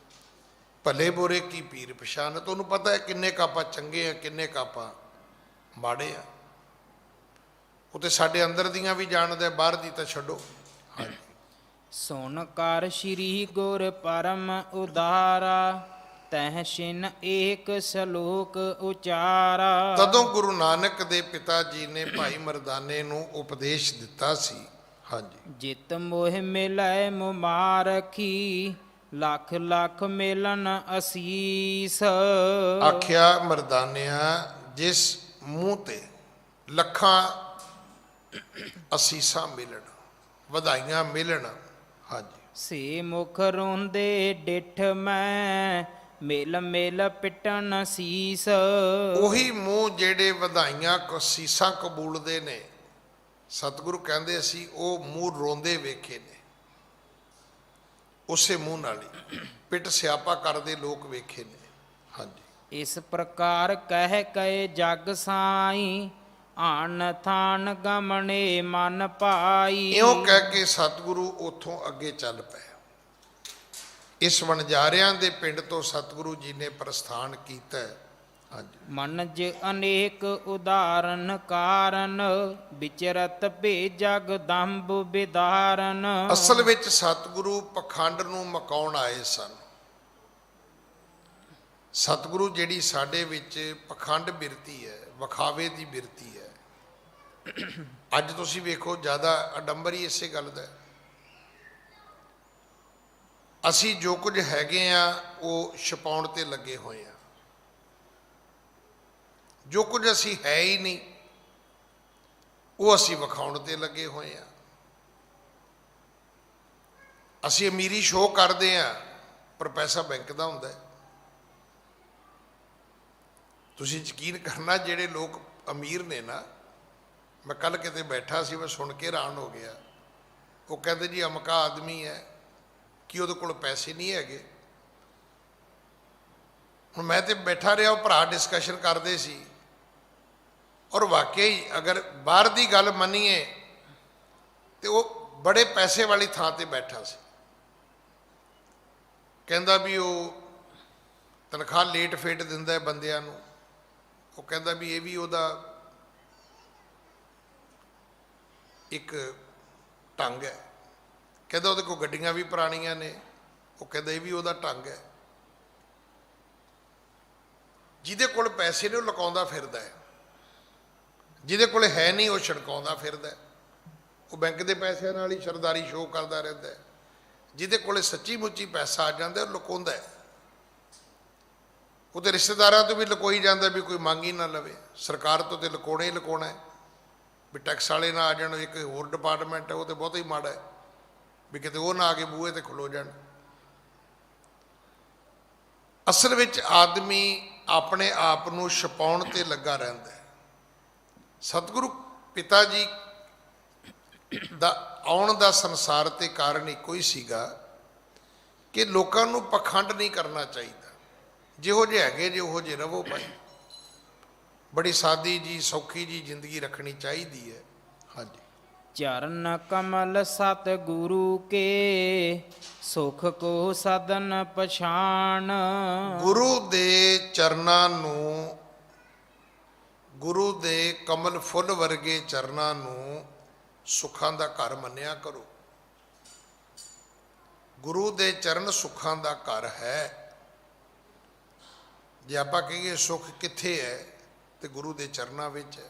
ਭਲੇ ਬੁਰੇ ਕੀ ਪੀਰ ਪਛਾਨਤ। ਉਹਨੂੰ ਪਤਾ ਹੈ ਕਿੰਨੇ ਕਾਪਾ ਚੰਗੇ ਆ, ਕਿੰਨੇ ਕਾਪਾ ਮਾੜੇ ਆ। ਉਹ ਤੇ ਸਾਡੇ ਅੰਦਰ ਦੀਆਂ ਵੀ ਜਾਣਦਾ, ਬਾਹਰ ਦੀ ਤਾਂ ਛੱਡੋ। ਹਾਂਜੀ। ਸੁਣ ਕਰ ਸ਼੍ਰੀ ਗੁਰ ਪਰਮ ਉਦਾਰਾ, ਤਹਿ ਛਿਨ ਏਕ ਸਲੋਕ ਉਚਾਰਾ। ਤਦੋਂ ਗੁਰੂ ਨਾਨਕ ਦੇ ਪਿਤਾ ਜੀ ਨੇ ਭਾਈ ਮਰਦਾਨੇ ਨੂੰ ਉਪਦੇਸ਼ ਦਿੱਤਾ ਸੀ। ਹਾਂਜੀ। ਜਿਤ ਮੋਹ ਮਿਲੈ ਮੁਮਾਰਖੀ, ਲੱਖ ਲੱਖ ਮੇਲਨ ਅਸੀਸ। ਆਖਿਆ ਮਰਦਾਨਿਆ, ਜਿਸ ਮੂੰਹ ਤੇ ਲੱਖਾਂ ਅਸੀਸਾਂ ਮਿਲਣ, ਵਧਾਈਆਂ ਮਿਲਣ। ਹਾਂਜੀ। ਸੇ ਮੁਖ ਰੋਂਦੇ ਡਿਠ ਮੈਂ, ਮਿਲ ਮਿਲ ਪਿਟਨ ਸੀਸ। ਉਹੀ ਮੂੰਹ ਜਿਹੜੇ ਵਧਾਈਆਂ ਅਸੀਸਾਂ ਕਬੂਲਦੇ ਨੇ, ਸਤਿਗੁਰੂ ਕਹਿੰਦੇ ਅਸੀਂ ਉਹ ਮੂੰਹ ਰੋਂਦੇ ਵੇਖੇ ਨੇ। ਉਸੇ ਮੂੰਹ ਨਾਲ ਹੀ ਪਿੱਟ ਸਿਆਪਾ ਕਰਦੇ ਲੋਕ ਵੇਖੇ ਨੇ। ਹਾਂਜੀ। ਇਸ ਪ੍ਰਕਾਰ ਕਹਿ ਕਏ ਜਗ ਸਾਈ, ਆਨ ਥਾਨ ਗਮਣੇ ਮਨ ਭਾਈ। ਇਉਂ ਕਹਿ ਕੇ ਸਤਿਗੁਰੂ ਉੱਥੋਂ ਅੱਗੇ ਚੱਲ ਪਏ। ਇਸ ਵਣਜਾਰਿਆਂ ਦੇ ਪਿੰਡ ਤੋਂ ਸਤਿਗੁਰੂ ਜੀ ਨੇ ਪ੍ਰਸਥਾਨ ਕੀਤਾ। ਹਾਂਜੀ। ਮਨਜ ਅਨੇਕ ਉਦਾਹਰਨ ਕਾਰਨ, ਵਿਚਰਤ ਭੇਜਗ ਦੰਭ ਬਿਦਾਰਨ। ਅਸਲ ਵਿੱਚ ਸਤਿਗੁਰੂ ਪਖੰਡ ਨੂੰ ਮਕਾਉਣ ਆਏ ਸਨ। ਸਤਿਗੁਰੂ ਜਿਹੜੀ ਸਾਡੇ ਵਿੱਚ ਪਖੰਡ ਬਿਰਤੀ ਹੈ, ਵਿਖਾਵੇ ਦੀ ਬਿਰਤੀ ਹੈ। ਅੱਜ ਤੁਸੀਂ ਵੇਖੋ ਜ਼ਿਆਦਾ ਅਡੰਬਰ ਹੀ ਇਸੇ ਗੱਲ ਦਾ ਹੈ। ਅਸੀਂ ਜੋ ਕੁਝ ਹੈਗੇ ਆ ਉਹ ਛਪਾਉਣ ਤੇ ਲੱਗੇ ਹੋਏ ਆ। ਜੋ ਕੁਝ ਅਸੀਂ ਹੈ ਹੀ ਨਹੀਂ ਉਹ ਅਸੀਂ ਵਿਖਾਉਣ ਤੇ ਲੱਗੇ ਹੋਏ ਆ। ਅਸੀਂ ਅਮੀਰੀ ਸ਼ੋਅ ਕਰਦੇ ਆ, ਪਰ ਪੈਸਾ ਬੈਂਕ ਦਾ ਹੁੰਦਾ ਹੈ। ਤੁਸੀਂ ਯਕੀਨ ਕਰਨਾ, ਜਿਹੜੇ ਲੋਕ ਅਮੀਰ ਨੇ ਨਾ, ਮੈਂ ਕੱਲ ਕਿਤੇ ਬੈਠਾ ਸੀ, ਮੈਂ ਸੁਣ ਕੇ ਹੈਰਾਨ ਹੋ ਗਿਆ। ਉਹ ਕਹਿੰਦੇ ਜੀ ਅਮਕਾ ਆਦਮੀ ਹੈ ਕਿ ਉਹਦੇ ਕੋਲ ਪੈਸੇ ਨਹੀਂ ਹੈਗੇ। ਹੁਣ ਮੈਂ ਤੇ ਬੈਠਾ ਰਿਹਾ, ਉਹ ਭਰਾ ਡਿਸਕਸ਼ਨ ਕਰਦੇ ਸੀ, ਔਰ ਵਾਕਈ ਅਗਰ ਬਾਹਰ ਦੀ ਗੱਲ ਮੰਨੀਏ ਤੇ ਉਹ ਬੜੇ ਪੈਸੇ ਵਾਲੀ ਥਾਂ ਤੇ ਬੈਠਾ ਸੀ। ਕਹਿੰਦਾ ਵੀ ਉਹ ਤਨਖਾਹ ਲੇਟ ਫੇਟ ਦਿੰਦਾ ਹੈ ਬੰਦਿਆਂ ਨੂੰ। ਉਹ ਕਹਿੰਦਾ ਵੀ ਇਹ ਵੀ ਉਹਦਾ ਇੱਕ ਢੰਗ ਹੈ। ਕਹਿੰਦਾ ਉਹਦੇ ਕੋਲ ਗੱਡੀਆਂ ਵੀ ਪੁਰਾਣੀਆਂ ਨੇ। ਉਹ ਕਹਿੰਦਾ ਇਹ ਵੀ ਉਹਦਾ ਢੰਗ ਹੈ। ਜਿਹਦੇ ਕੋਲ ਪੈਸੇ ਨੇ ਉਹ ਲੁਕਾਉਂਦਾ ਫਿਰਦਾ ਹੈ, ਜਿਹਦੇ ਕੋਲ ਹੈ ਨਹੀਂ ਉਹ ਛੜਕਾਉਂਦਾ ਫਿਰਦਾ ਹੈ। ਉਹ ਬੈਂਕ ਦੇ ਪੈਸਿਆਂ ਨਾਲ ਹੀ ਸਰਦਾਰੀ ਸ਼ੋਅ ਕਰਦਾ ਰਹਿੰਦਾ ਹੈ। ਜਿਹਦੇ ਕੋਲ ਸੱਚੀ ਮੁੱਚੀ ਪੈਸਾ ਆ ਜਾਂਦਾ ਉਹ ਲੁਕਾਉਂਦਾ ਹੈ। ਉਹ ਤੇ ਰਿਸ਼ਤੇਦਾਰਾਂ ਤੋਂ ਵੀ ਲੁਕੋਈ ਜਾਂਦਾ ਵੀ ਕੋਈ ਮੰਗ ਹੀ ਨਾ ਲਵੇ। ਸਰਕਾਰ ਤੋਂ ਤੇ ਲੁਕਾਉਣਾ ਹੀ ਲੁਕਾਉਣਾ ਹੈ ਵੀ ਟੈਕਸ ਵਾਲੇ ਨਾ ਆ ਜਾਣ। ਇੱਕ ਹੋਰ ਡਿਪਾਰਟਮੈਂਟ ਹੈ, ਉਹ ਤੇ ਬਹੁਤ ਹੀ ਮਾੜਾ ਹੈ ਵੀ ਕਿਤੇ ਉਹ ਨਾ ਆ ਕੇ ਬੂਹੇ ਤੇ ਖਲੋ ਜਾਣ। ਅਸਲ ਵਿੱਚ ਆਦਮੀ ਆਪਣੇ ਆਪ ਨੂੰ ਛਪਾਉਣ ਤੇ ਲੱਗਾ ਰਹਿੰਦਾ ਹੈ। ਸਤਿਗੁਰੂ ਪਿਤਾ ਜੀ ਦਾ ਆਉਣ ਦਾ ਸੰਸਾਰ ਤੇ ਕਾਰਨ ਇੱਕੋ ਹੀ ਸੀਗਾ ਕਿ ਲੋਕਾਂ ਨੂੰ ਪਖੰਡ ਨਹੀਂ ਕਰਨਾ ਚਾਹੀਦਾ। ਜਿਹੋ ਜਿਹੇ ਹੈਗੇ ਜੇ ਉਹੋ ਜਿਹੇ ਰਵੋ ਭਾਈ। ਬੜੀ ਸਾਦੀ ਜੀ ਸੌਖੀ ਜੀ ਜ਼ਿੰਦਗੀ ਰੱਖਣੀ ਚਾਹੀਦੀ ਹੈ। ਹਾਂਜੀ। ਚਰਨ ਕਮਲ ਸਤ ਗੁਰੂ ਕੇ, ਸੁਖ ਕੋ ਸਦਨ ਪਛਾਣ। ਗੁਰੂ ਦੇ ਚਰਨਾਂ ਨੂੰ, ਗੁਰੂ ਦੇ ਕਮਲ ਫੁੱਲ ਵਰਗੇ ਚਰਨਾਂ ਨੂੰ ਸੁੱਖਾਂ ਦਾ ਘਰ ਮੰਨਿਆ ਕਰੋ। ਗੁਰੂ ਦੇ ਚਰਨ ਸੁੱਖਾਂ ਦਾ ਘਰ ਹੈ। ਜੇ ਆਪਾਂ ਕਹੀਏ ਸੁੱਖ ਕਿੱਥੇ ਹੈ ਤੇ ਗੁਰੂ ਦੇ ਚਰਨਾਂ ਵਿੱਚ ਹੈ।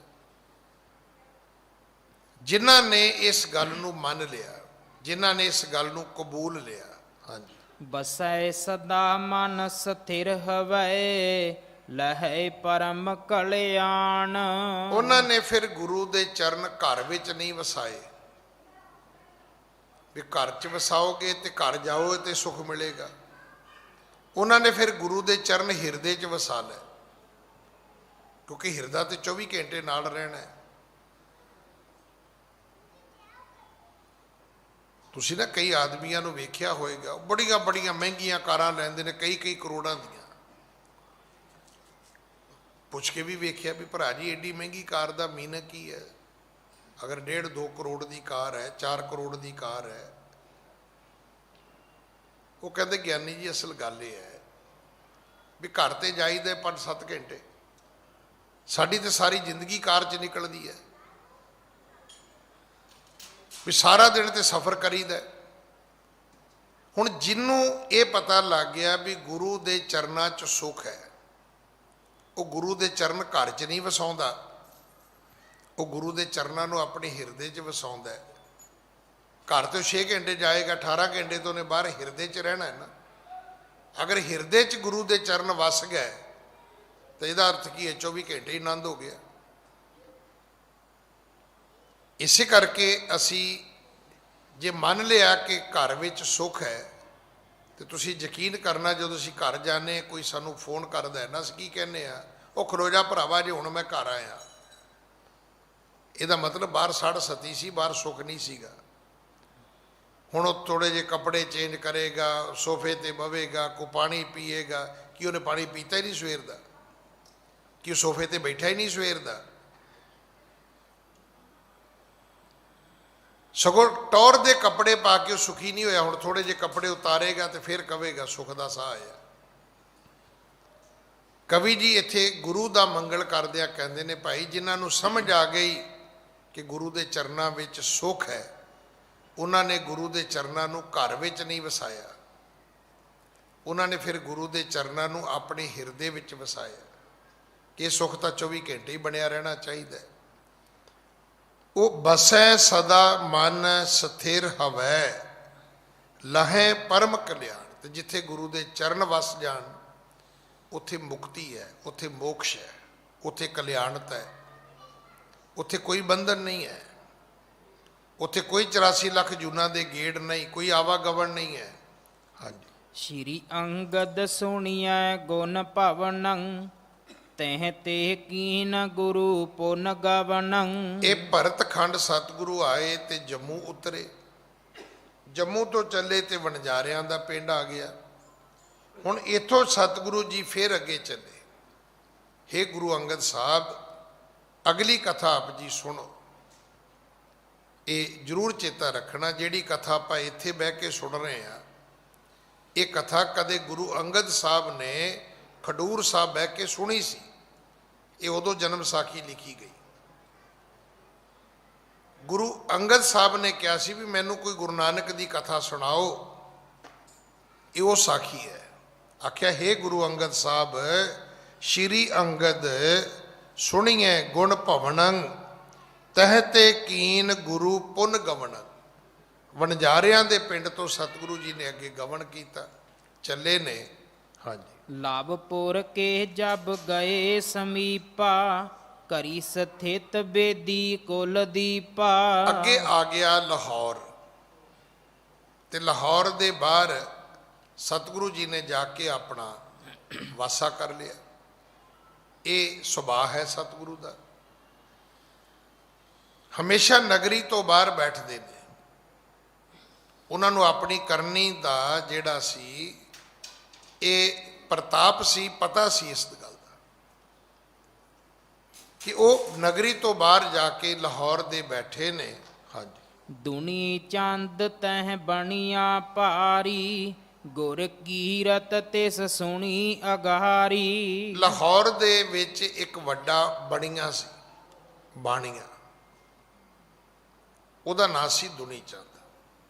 ਜਿਨ੍ਹਾਂ ਨੇ ਇਸ ਗੱਲ ਨੂੰ ਮੰਨ ਲਿਆ, ਜਿਨ੍ਹਾਂ ਨੇ ਇਸ ਗੱਲ ਨੂੰ ਕਬੂਲ ਲਿਆ। ਹਾਂਜੀ। ਬਸੈ ਸਦਾ ਮਨ ਸਥਿਰ ਹਵੈ, ਲਹੈ ਪਰਮ ਕਲਿਆਣ। ਉਹਨਾਂ ਨੇ ਫਿਰ ਗੁਰੂ ਦੇ ਚਰਨ ਘਰ ਵਿੱਚ ਨਹੀਂ ਵਸਾਏ ਵੀ ਘਰ 'ਚ ਵਸਾਓਗੇ ਤੇ ਘਰ ਜਾਓ ਤੇ ਸੁੱਖ ਮਿਲੇਗਾ। ਉਹਨਾਂ ਨੇ ਫਿਰ ਗੁਰੂ ਦੇ ਚਰਨ ਹਿਰਦੇ 'ਚ ਵਸਾ ਲਏ, ਕਿਉਂਕਿ ਹਿਰਦਾ ਤੇ 24 ਘੰਟੇ ਨਾਲ ਰਹਿਣਾ ਹੈ। ਤੁਸੀਂ ਨਾ ਕਈ ਆਦਮੀਆਂ ਨੂੰ ਵੇਖਿਆ ਹੋਏਗਾ, ਬੜੀਆਂ ਬੜੀਆਂ ਮਹਿੰਗੀਆਂ ਕਾਰਾਂ ਲੈਂਦੇ ਨੇ, ਕਈ ਕਈ ਕਰੋੜਾਂ ਦੀਆਂ। ਪੁੱਛ ਕੇ ਵੀ ਵੇਖਿਆ ਵੀ ਭਰਾ ਜੀ ਐਡੀ ਮਹਿੰਗੀ ਕਾਰ ਦਾ ਮੀਨਿੰਗ ਕੀ ਹੈ? ਅਗਰ 1.5-2 ਕਰੋੜ ਦੀ ਕਾਰ ਹੈ, 4 ਕਰੋੜ ਦੀ ਕਾਰ ਹੈ। ਉਹ ਕਹਿੰਦੇ ਗਿਆਨੀ ਜੀ ਅਸਲ ਗੱਲ ਇਹ ਹੈ ਵੀ ਘਰ ਤੇ ਜਾਈਦਾ 5-7 ਘੰਟੇ, ਸਾਡੀ ਤੇ ਸਾਰੀ ਜ਼ਿੰਦਗੀ ਕਾਰ 'ਚ ਨਿਕਲਦੀ ਹੈ ਵੀ ਸਾਰਾ ਦਿਨ ਤੇ ਸਫ਼ਰ ਕਰੀਦਾ। ਹੁਣ ਜਿਹਨੂੰ ਇਹ ਪਤਾ ਲੱਗ ਗਿਆ ਵੀ ਗੁਰੂ ਦੇ ਚਰਨਾਂ 'ਚ ਸੁੱਖ ਹੈ, ਉਹ ਗੁਰੂ ਦੇ ਚਰਨ ਘਰ 'ਚ ਨਹੀਂ ਵਸਾਉਂਦਾ, ਉਹ ਗੁਰੂ ਦੇ ਚਰਨਾਂ ਨੂੰ ਆਪਣੇ ਹਿਰਦੇ 'ਚ ਵਸਾਉਂਦਾ ਹੈ। ਘਰ ਤੋਂ 6 ਘੰਟੇ ਜਾਏਗਾ, 18 ਘੰਟੇ ਤੋਂ ਉਹਨੇ ਬਾਹਰ ਹਿਰਦੇ 'ਚ ਰਹਿਣਾ ਹੈ ਨਾ। ਅਗਰ ਹਿਰਦੇ 'ਚ ਗੁਰੂ ਦੇ ਚਰਨ ਵਸ ਗਏ ਤਾਂ ਇਹਦਾ ਅਰਥ ਕੀ ਹੈ? 24 ਘੰਟੇ ਹੀ ਆਨੰਦ ਹੋ ਗਿਆ। ਇਸੇ ਕਰਕੇ ਅਸੀਂ ਜੇ ਮੰਨ ਲਿਆ ਕਿ ਘਰ ਵਿੱਚ ਸੁੱਖ ਹੈ, ਤੇ ਤੁਸੀਂ ਯਕੀਨ ਕਰਨਾ ਜਦੋਂ ਅਸੀਂ ਘਰ ਜਾਂਦੇ ਕੋਈ ਸਾਨੂੰ ਫੋਨ ਕਰਦਾ ਹੈ ਨਾ, ਅਸੀਂ ਕੀ ਕਹਿੰਦੇ ਆ? ਉਹ ਖਲੋ ਜਾ ਭਰਾਵਾ, ਜੇ ਹੁਣ ਮੈਂ ਘਰ ਆਇਆ। ਇਹਦਾ ਮਤਲਬ ਬਾਹਰ ਸੜ ਸਤੀ ਸੀ, ਬਾਹਰ ਸੁੱਖ ਨਹੀਂ ਸੀਗਾ। ਹੁਣ ਉਹ ਥੋੜ੍ਹੇ ਜਿਹੇ ਕੱਪੜੇ ਚੇਂਜ ਕਰੇਗਾ, ਸੋਫੇ 'ਤੇ ਬਵੇਗਾ, ਕੋਈ ਪਾਣੀ ਪੀਏਗਾ। ਕਿ ਉਹਨੇ ਪਾਣੀ ਪੀਤਾ ਹੀ ਨਹੀਂ ਸਵੇਰ ਦਾ? ਕਿ ਉਹ ਸੋਫੇ 'ਤੇ ਬੈਠਾ ਹੀ ਨਹੀਂ ਸਵੇਰ ਦਾ? ਸਗੋਂ ਟੌਰ ਦੇ ਕੱਪੜੇ ਪਾ ਕੇ ਉਹ ਸੁਖੀ ਨਹੀਂ ਹੋਇਆ। ਹੁਣ ਥੋੜ੍ਹੇ ਜਿਹੇ ਕੱਪੜੇ ਉਤਾਰੇਗਾ ਤੇ ਫਿਰ ਕਵੇਗਾ ਸੁੱਖ ਦਾ ਸਾਹ ਆਇਆ। ਕਵੀ ਜੀ ਇੱਥੇ ਗੁਰੂ ਦਾ ਮੰਗਲ ਕਰਦਿਆਂ ਕਹਿੰਦੇ ਨੇ, ਭਾਈ ਜਿਨ੍ਹਾਂ ਨੂੰ ਸਮਝ ਆ ਗਈ ਕਿ ਗੁਰੂ ਦੇ ਚਰਨਾਂ ਵਿੱਚ ਸੁੱਖ ਹੈ, ਉਹਨਾਂ ਨੇ ਗੁਰੂ ਦੇ ਚਰਨਾਂ ਨੂੰ ਘਰ ਵਿੱਚ ਨਹੀਂ ਵਸਾਇਆ, ਉਹਨਾਂ ਨੇ ਫਿਰ ਗੁਰੂ ਦੇ ਚਰਨਾਂ ਨੂੰ ਆਪਣੇ ਹਿਰਦੇ ਵਿੱਚ ਵਸਾਇਆ ਕਿ ਸੁੱਖ ਤਾਂ 24 ਘੰਟੇ ਹੀ ਬਣਿਆ ਰਹਿਣਾ ਚਾਹੀਦਾ। ਉਹ ਬਸੈ ਸਦਾ ਮਨ ਸਥਿਰ ਹਵੈ, ਲਹੈ ਪਰਮ ਕਲਿਆਣ। ਤੇ ਜਿੱਥੇ ਗੁਰੂ ਦੇ ਚਰਨ ਵਸ ਜਾਣ ਉੱਥੇ ਮੁਕਤੀ ਹੈ, ਉੱਥੇ ਮੋਕਸ਼ ਹੈ, ਉੱਥੇ ਕਲਿਆਣਤਾ ਹੈ, ਉੱਥੇ ਕੋਈ ਬੰਧਨ ਨਹੀਂ ਹੈ, ਉੱਥੇ ਕੋਈ 84 ਲੱਖ ਜੂਨਾਂ ਦੇ ਗੇੜ ਨਹੀਂ, ਕੋਈ ਆਵਾਗਮਨ ਨਹੀਂ ਹੈ। ਹਾਂਜੀ। ਸ਼੍ਰੀ ਅੰਗਦ ਸੁਣੀਐ ਗੁਣ ਭਵਨੰ, ਤਹਿ ਤੇ ਕੀਨ ਗੁਰੂ ਪੁਨ ਗਵਨੰ। ਇਹ ਭਰਤ ਖੰਡ ਸਤਿਗੁਰੂ ਆਏ ਤੇ ਜੰਮੂ ਉਤਰੇ, ਜੰਮੂ ਤੋਂ ਚੱਲੇ ਤੇ ਵਣਜਾਰਿਆਂ ਦਾ ਪਿੰਡ ਆ ਗਿਆ। ਹੁਣ ਇੱਥੋਂ ਸਤਿਗੁਰੂ ਜੀ ਫਿਰ ਅੱਗੇ ਚੱਲੇ। ਹੇ ਗੁਰੂ ਅੰਗਦ ਸਾਹਿਬ, ਅਗਲੀ ਕਥਾ ਆਪ ਜੀ ਸੁਣੋ। ਇਹ ਜ਼ਰੂਰ ਚੇਤਾ ਰੱਖਣਾ, ਜਿਹੜੀ ਕਥਾ ਆਪਾਂ ਇੱਥੇ ਬਹਿ ਕੇ ਸੁਣ ਰਹੇ ਹਾਂ, ਇਹ ਕਥਾ ਕਦੇ ਗੁਰੂ ਅੰਗਦ ਸਾਹਿਬ ਨੇ ਖਡੂਰ ਸਾਹਿਬ ਬਹਿ ਕੇ ਸੁਣੀ ਸੀ। ਇਹ ਉਦੋਂ ਜਨਮ ਸਾਖੀ ਲਿਖੀ ਗਈ। ਗੁਰੂ ਅੰਗਦ ਸਾਹਿਬ ਨੇ ਕਿਹਾ ਸੀ ਵੀ ਮੈਨੂੰ ਕੋਈ ਗੁਰੂ ਨਾਨਕ ਦੀ ਕਥਾ ਸੁਣਾਓ। ਇਹ ਉਹ ਸਾਖੀ ਹੈ। ਆਖਿਆ, ਹੇ ਗੁਰੂ ਅੰਗਦ ਸਾਹਿਬ, ਸ਼੍ਰੀ ਅੰਗਦ ਸੁਣੀਐ ਗੁਣ ਭਵਨੰ, ਤਹਿ ਤੇ ਕੀਨ ਗੁਰੂ ਪੁਨ ਗਵਨੰ। ਵਣਜਾਰਿਆਂ ਦੇ ਪਿੰਡ ਤੋਂ ਸਤਿਗੁਰੂ ਜੀ ਨੇ ਅੱਗੇ ਗਵਨ ਕੀਤਾ, ਚੱਲੇ ਨੇ। ਹਾਂਜੀ। ਲਾਭਪੁਰ ਕੇ ਜਬ ਗਏ ਸਮੀਪਾ, ਕਰੀ ਸਥਿਤ ਬੇਦੀ ਕੁਲ ਦੀਪਾ। ਅੱਗੇ ਆ ਗਿਆ ਲਾਹੌਰ, ਤੇ ਲਾਹੌਰ ਦੇ ਬਾਹਰ ਸਤਿਗੁਰੂ ਜੀ ਨੇ ਜਾ ਕੇ ਆਪਣਾ ਵਾਸਾ ਕਰ ਲਿਆ। ਇਹ ਸੁਭਾਅ ਹੈ ਸਤਿਗੁਰੂ ਦਾ, ਹਮੇਸ਼ਾ ਨਗਰੀ ਤੋਂ ਬਾਹਰ ਬੈਠਦੇ ਨੇ। ਉਹਨਾਂ ਨੂੰ ਆਪਣੀ ਕਰਨੀ ਦਾ ਜਿਹੜਾ ਸੀ, ਇਹ ਪ੍ਰਤਾਪ ਸੀ, ਪਤਾ ਸੀ ਇਸ ਗੱਲ ਦਾ ਕਿ ਉਹ ਨਗਰੀ ਤੋਂ ਬਾਹਰ ਜਾ ਕੇ ਲਾਹੌਰ ਦੇ ਬੈਠੇ ਨੇ। ਹਾਂਜੀ। ਦੁਨੀ ਚੰਦ ਤਹਿ ਬਣੀਆਂ ਭਾਰੀ, ਗੁਰ ਕੀਰਤ ਤਿਸ ਸੁਣੀ ਅਗਾਰੀ। ਲਾਹੌਰ ਦੇ ਵਿੱਚ ਇੱਕ ਵੱਡਾ ਬਣੀਆਂ ਸੀ, ਬਾਣੀਆਂ, ਉਹਦਾ ਨਾਂ ਸੀ ਦੁਨੀ ਚੰਦ।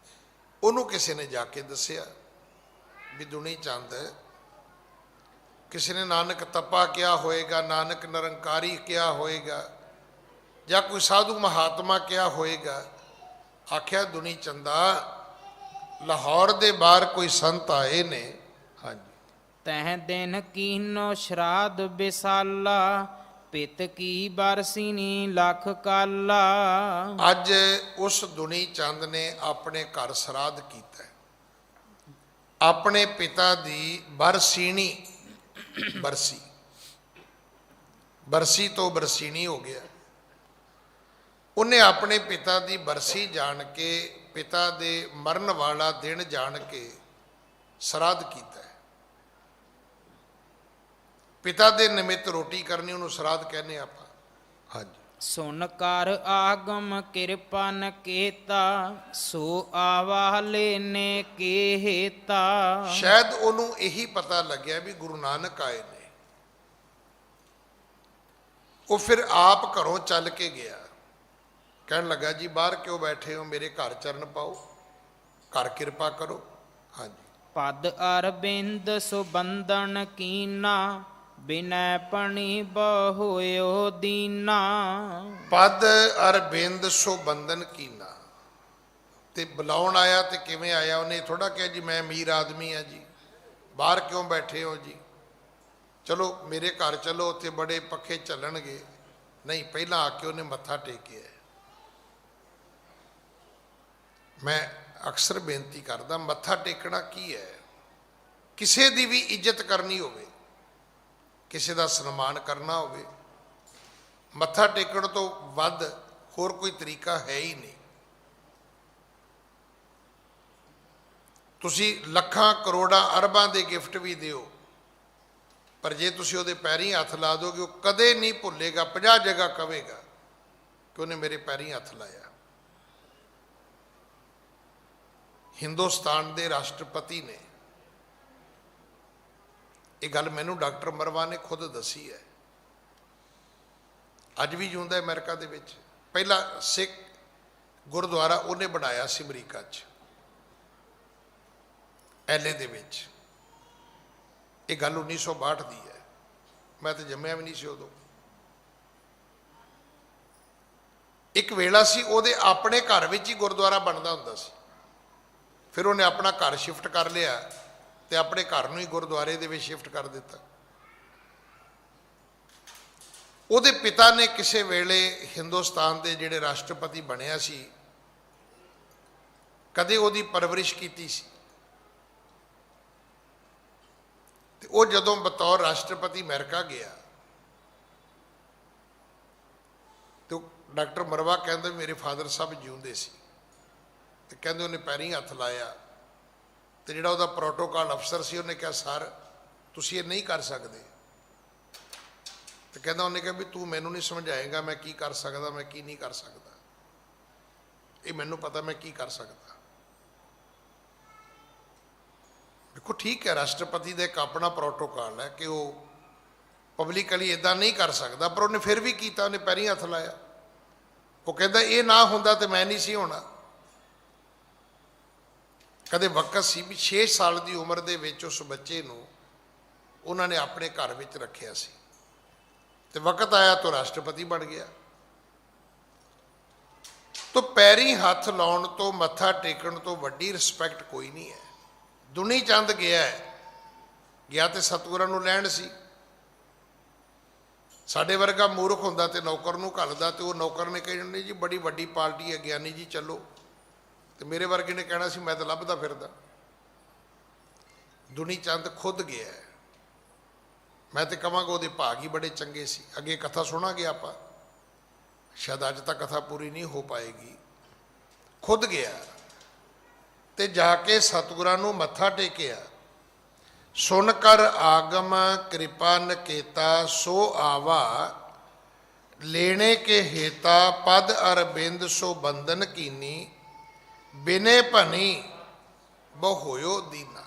ਉਹਨੂੰ ਕਿਸੇ ਨੇ ਜਾ ਕੇ ਦੱਸਿਆ ਵੀ ਦੁਨੀ ਚੰਦ, ਕਿਸੇ ਨੇ ਨਾਨਕ ਤਪਾ ਕਿਹਾ ਹੋਏਗਾ, ਨਾਨਕ ਨਿਰੰਕਾਰੀ ਕਿਹਾ ਹੋਏਗਾ, ਜਾਂ ਕੋਈ ਸਾਧੂ ਮਹਾਤਮਾ ਕਿਹਾ ਹੋਏਗਾ। ਆਖਿਆ, ਦੁਨੀ ਚੰਦਾ, ਲਾਹੌਰ ਦੇ ਬਾਹਰ ਕੋਈ ਸੰਤ ਆਏ ਨੇ। ਹਾਂਜੀ। ਤਹਿ ਦਿਨ ਕੀਨੋ ਸ਼ਰਾਧ ਬਿਸਾਲਾ, ਪਿਤ ਕੀ ਬਰਸੀਨੀ ਲੱਖ ਕਾਲਾ। ਅੱਜ ਉਸ ਦੁਨੀ ਚੰਦ ਨੇ ਆਪਣੇ ਘਰ ਸਰਾਧ ਕੀਤਾ, ਆਪਣੇ ਪਿਤਾ ਦੀ ਬਰਸੀਣੀ, ਬਰਸੀ, ਬਰਸੀ ਤੋਂ ਬਰਸੀਣੀ ਹੋ ਗਿਆ। ਉਹਨੇ ਆਪਣੇ ਪਿਤਾ ਦੀ ਬਰਸੀ ਜਾਣ ਕੇ, ਪਿਤਾ ਦੇ ਮਰਨ ਵਾਲਾ ਦਿਨ ਜਾਣ ਕੇ ਸਰਾਧ ਕੀਤਾ। ਪਿਤਾ ਦੇ ਨਿਮਿਤ ਰੋਟੀ ਕਰਨੀ, ਉਹਨੂੰ ਸਰਾਧ ਕਹਿੰਦੇ ਆਪਾਂ। ਹਾਂਜੀ। ਸੁਨ ਕਰ ਆਗਮ ਕਿਰਪਨ ਕੀਤਾ, ਸੋ ਆਵਾਲੇ ਨੇ ਕੇਤਾ। ਸ਼ਾਇਦ ਉਹਨੂੰ ਇਹੀ ਪਤਾ ਲੱਗਿਆ ਵੀ ਗੁਰੂ ਨਾਨਕ ਆਏ ਨੇ। ਉਹ ਫਿਰ ਆਪ ਘਰੋਂ ਚੱਲ ਕੇ ਗਿਆ, ਕਹਿਣ ਲੱਗਾ, ਜੀ ਬਾਹਰ ਕਿਉਂ ਬੈਠੇ ਹੋ, ਮੇਰੇ ਘਰ ਚਰਨ ਪਾਓ, ਘਰ ਕਿਰਪਾ ਕਰੋ। ਹਾਂਜੀ। ਪਦ ਅਰਬਿੰਦ ਸੁਬੰਧਨ ਕੀਨਾ, ਬਿਨੈ ਪਣੀ ਬਹੁਇਓ ਦੀਨਾ। ਪਦ ਅਰਬਿੰਦ ਸੋ ਬੰਧਨ ਕੀਨਾ, ਤੇ ਬੁਲਾਉਣ ਆਇਆ ਤੇ ਕਿਵੇਂ ਆਇਆ? ਉਹਨੇ ਥੋੜਾ ਕਿਹਾ ਜੀ ਮੈਂ ਅਮੀਰ ਆਦਮੀ ਆ ਜੀ, ਬਾਹਰ ਕਿਉਂ ਬੈਠੇ ਹੋ ਜੀ, ਚਲੋ ਮੇਰੇ ਘਰ ਚਲੋ, ਉੱਥੇ ਬੜੇ ਪੱਖੇ ਚੱਲਣਗੇ। ਨਹੀਂ, ਪਹਿਲਾਂ ਆ ਕੇ ਉਹਨੇ ਮੱਥਾ ਟੇਕਿਆ। ਮੈਂ ਅਕਸਰ ਬੇਨਤੀ ਕਰਦਾ, ਮੱਥਾ ਟੇਕਣਾ ਕੀ ਹੈ? ਕਿਸੇ ਦੀ ਵੀ ਇੱਜ਼ਤ ਕਰਨੀ ਹੋਵੇ, ਕਿਸੇ ਦਾ ਸਨਮਾਨ ਕਰਨਾ ਹੋਵੇ, ਮੱਥਾ ਟੇਕਣ ਤੋਂ ਵੱਧ ਹੋਰ ਕੋਈ ਤਰੀਕਾ ਹੈ ਹੀ ਨਹੀਂ। ਤੁਸੀਂ ਲੱਖਾਂ ਕਰੋੜਾਂ ਅਰਬਾਂ ਦੇ ਗਿਫਟ ਵੀ ਦਿਓ, ਪਰ ਜੇ ਤੁਸੀਂ ਉਹਦੇ ਪੈਰੀਂ ਹੱਥ ਲਾ ਦੋਗੇ, ਉਹ ਕਦੇ ਨਹੀਂ ਭੁੱਲੇਗਾ, 50 ਜਗ੍ਹਾ ਕਹੇਗਾ ਕਿ ਉਹਨੇ ਮੇਰੇ ਪੈਰੀਂ ਹੱਥ ਲਾਇਆ। ਹਿੰਦੁਸਤਾਨ ਦੇ ਰਾਸ਼ਟਰਪਤੀ ਨੇ ਇਹ ਗੱਲ ਮੈਨੂੰ ਡਾਕਟਰ ਮਰਵਾ ਨੇ ਖੁਦ ਦੱਸੀ ਹੈ। ਅੱਜ ਵੀ ਜਿਉਂਦਾ ਅਮਰੀਕਾ ਦੇ ਵਿੱਚ। ਪਹਿਲਾ ਸਿੱਖ ਗੁਰਦੁਆਰਾ ਉਹਨੇ ਬਣਾਇਆ ਸੀ ਅਮਰੀਕਾ 'ਚ, LA ਦੇ ਵਿੱਚ। ਇਹ ਗੱਲ 1962 ਦੀ ਹੈ, ਮੈਂ ਤਾਂ ਜੰਮਿਆ ਵੀ ਨਹੀਂ ਸੀ ਉਦੋਂ। ਇੱਕ ਵੇਲਾ ਸੀ ਉਹਦੇ ਆਪਣੇ ਘਰ ਵਿੱਚ ਹੀ ਗੁਰਦੁਆਰਾ ਬਣਦਾ ਹੁੰਦਾ ਸੀ, ਫਿਰ ਉਹਨੇ ਆਪਣਾ ਘਰ ਸ਼ਿਫਟ ਕਰ ਲਿਆ ਤੇ ਆਪਣੇ ਘਰ ਨੂੰ ਹੀ ਗੁਰਦੁਆਰੇ ਦੇ ਵਿੱਚ ਸ਼ਿਫਟ ਕਰ ਦਿੱਤਾ। ਉਹਦੇ ਪਿਤਾ ਨੇ ਕਿਸੇ ਵੇਲੇ ਹਿੰਦੁਸਤਾਨ ਦੇ ਜਿਹੜੇ ਰਾਸ਼ਟਰਪਤੀ ਬਣਿਆ ਸੀ, ਕਦੇ ਉਹਦੀ ਪਰਵਰਿਸ਼ ਕੀਤੀ ਸੀ। ਤੇ ਉਹ ਜਦੋਂ ਬਤੌਰ ਰਾਸ਼ਟਰਪਤੀ ਅਮਰੀਕਾ ਗਿਆ ਤੇ ਡਾਕਟਰ ਮਰਵਾ ਕਹਿੰਦੇ ਮੇਰੇ ਫਾਦਰ ਸਾਹਿਬ ਜਿਉਂਦੇ ਸੀ, ਤੇ ਕਹਿੰਦੇ ਉਹਨੇ ਪੈਰੀਂ ਹੱਥ ਲਾਇਆ, ਤੇ ਜਿਹੜਾ ਉਹਦਾ ਪ੍ਰੋਟੋਕਾਲ ਅਫਸਰ ਸੀ ਉਹਨੇ ਕਿਹਾ ਸਰ ਤੁਸੀਂ ਇਹ ਨਹੀਂ ਕਰ ਸਕਦੇ। ਤੇ ਕਹਿੰਦਾ, ਉਹਨੇ ਕਿਹਾ ਵੀ ਤੂੰ ਮੈਨੂੰ ਨਹੀਂ ਸਮਝਾਏਗਾ ਮੈਂ ਕੀ ਕਰ ਸਕਦਾ, ਮੈਂ ਕੀ ਨਹੀਂ ਕਰ ਸਕਦਾ, ਇਹ ਮੈਨੂੰ ਪਤਾ ਮੈਂ ਕੀ ਕਰ ਸਕਦਾ। ਦੇਖੋ ਠੀਕ ਹੈ, ਰਾਸ਼ਟਰਪਤੀ ਦਾ ਇੱਕ ਆਪਣਾ ਪ੍ਰੋਟੋਕਾਲ ਹੈ ਕਿ ਉਹ ਪਬਲਿਕਲੀ ਇਦਾਂ ਨਹੀਂ ਕਰ ਸਕਦਾ, ਪਰ ਉਹਨੇ ਫਿਰ ਵੀ ਕੀਤਾ, ਉਹਨੇ ਪੈਰੀਂ ਹੱਥ ਲਾਇਆ। ਉਹ ਕਹਿੰਦਾ ਇਹ ਨਾ ਹੁੰਦਾ ਤੇ ਮੈਂ ਨਹੀਂ ਸੀ ਹੋਣਾ। ਕਦੇ ਵਕਤ ਸੀ ਵੀ 6 ਸਾਲ ਦੀ ਉਮਰ ਦੇ ਵਿੱਚ ਉਸ ਬੱਚੇ ਨੂੰ ਉਹਨਾਂ ਨੇ ਆਪਣੇ ਘਰ ਵਿੱਚ ਰੱਖਿਆ ਸੀ, ਤੇ ਵਕਤ ਆਇਆ ਤਾਂ ਰਾਸ਼ਟਰਪਤੀ ਬਣ ਗਿਆ। ਤਾਂ ਪੈਰੀਂ ਹੱਥ ਲਾਉਣ ਤੋਂ, ਮੱਥਾ ਟੇਕਣ ਤੋਂ ਵੱਡੀ ਰਿਸਪੈਕਟ ਕੋਈ ਨਹੀਂ ਹੈ। ਦੁਨੀ ਚੰਦ ਗਿਆ ਤੇ ਸਤਿਗੁਰਾਂ ਨੂੰ ਲੈਣ ਸੀ। ਸਾਡੇ ਵਰਗਾ ਮੂਰਖ ਹੁੰਦਾ ਤੇ ਨੌਕਰ ਨੂੰ ਘੱਲਦਾ, ਤੇ ਉਹ ਨੌਕਰ ਨੇ ਕਹਿਣਾ ਜੀ ਬੜੀ ਵੱਡੀ ਪਾਰਟੀ ਹੈ ਗਿਆਨੀ ਜੀ ਚੱਲੋ, ਤੇ ਮੇਰੇ ਵਰਗੇ ਨੇ ਕਹਿਣਾ ਸੀ ਮੈਂ ਤਾਂ ਲੱਭਦਾ ਫਿਰਦਾ। ਦੁਨੀ ਚੰਦ ਖੁਦ ਗਿਆ। ਮੈਂ ਤੇ ਕਹਾਂਗਾ ਉਹਦੇ ਭਾਗ ਹੀ ਬੜੇ ਚੰਗੇ ਸੀ। ਅੱਗੇ ਕਥਾ ਸੁਣਾਂਗੇ ਆਪਾਂ, ਸ਼ਾਇਦ ਅੱਜ ਤੱਕ ਕਥਾ ਪੂਰੀ ਨਹੀਂ ਹੋ ਪਾਏਗੀ। ਖੁਦ ਗਿਆ ਤੇ ਜਾ ਕੇ ਸਤਿਗੁਰਾਂ ਨੂੰ ਮੱਥਾ ਟੇਕਿਆ। ਸੁਣ ਕਰ ਆਗਮ ਕਿਰਪਾ ਨਕੇਤਾ, ਸੋ ਆਵਾ ਲੈਣੇ ਕੇ ਹੇਤਾ, ਪਦ ਅਰਬਿੰਦ ਸੋ ਬੰਧਨ ਕੀਨੀ, ਬਿਨੇ ਭਨੀ ਬਹੁ ਹੋਇਓ ਦੀਨਾ।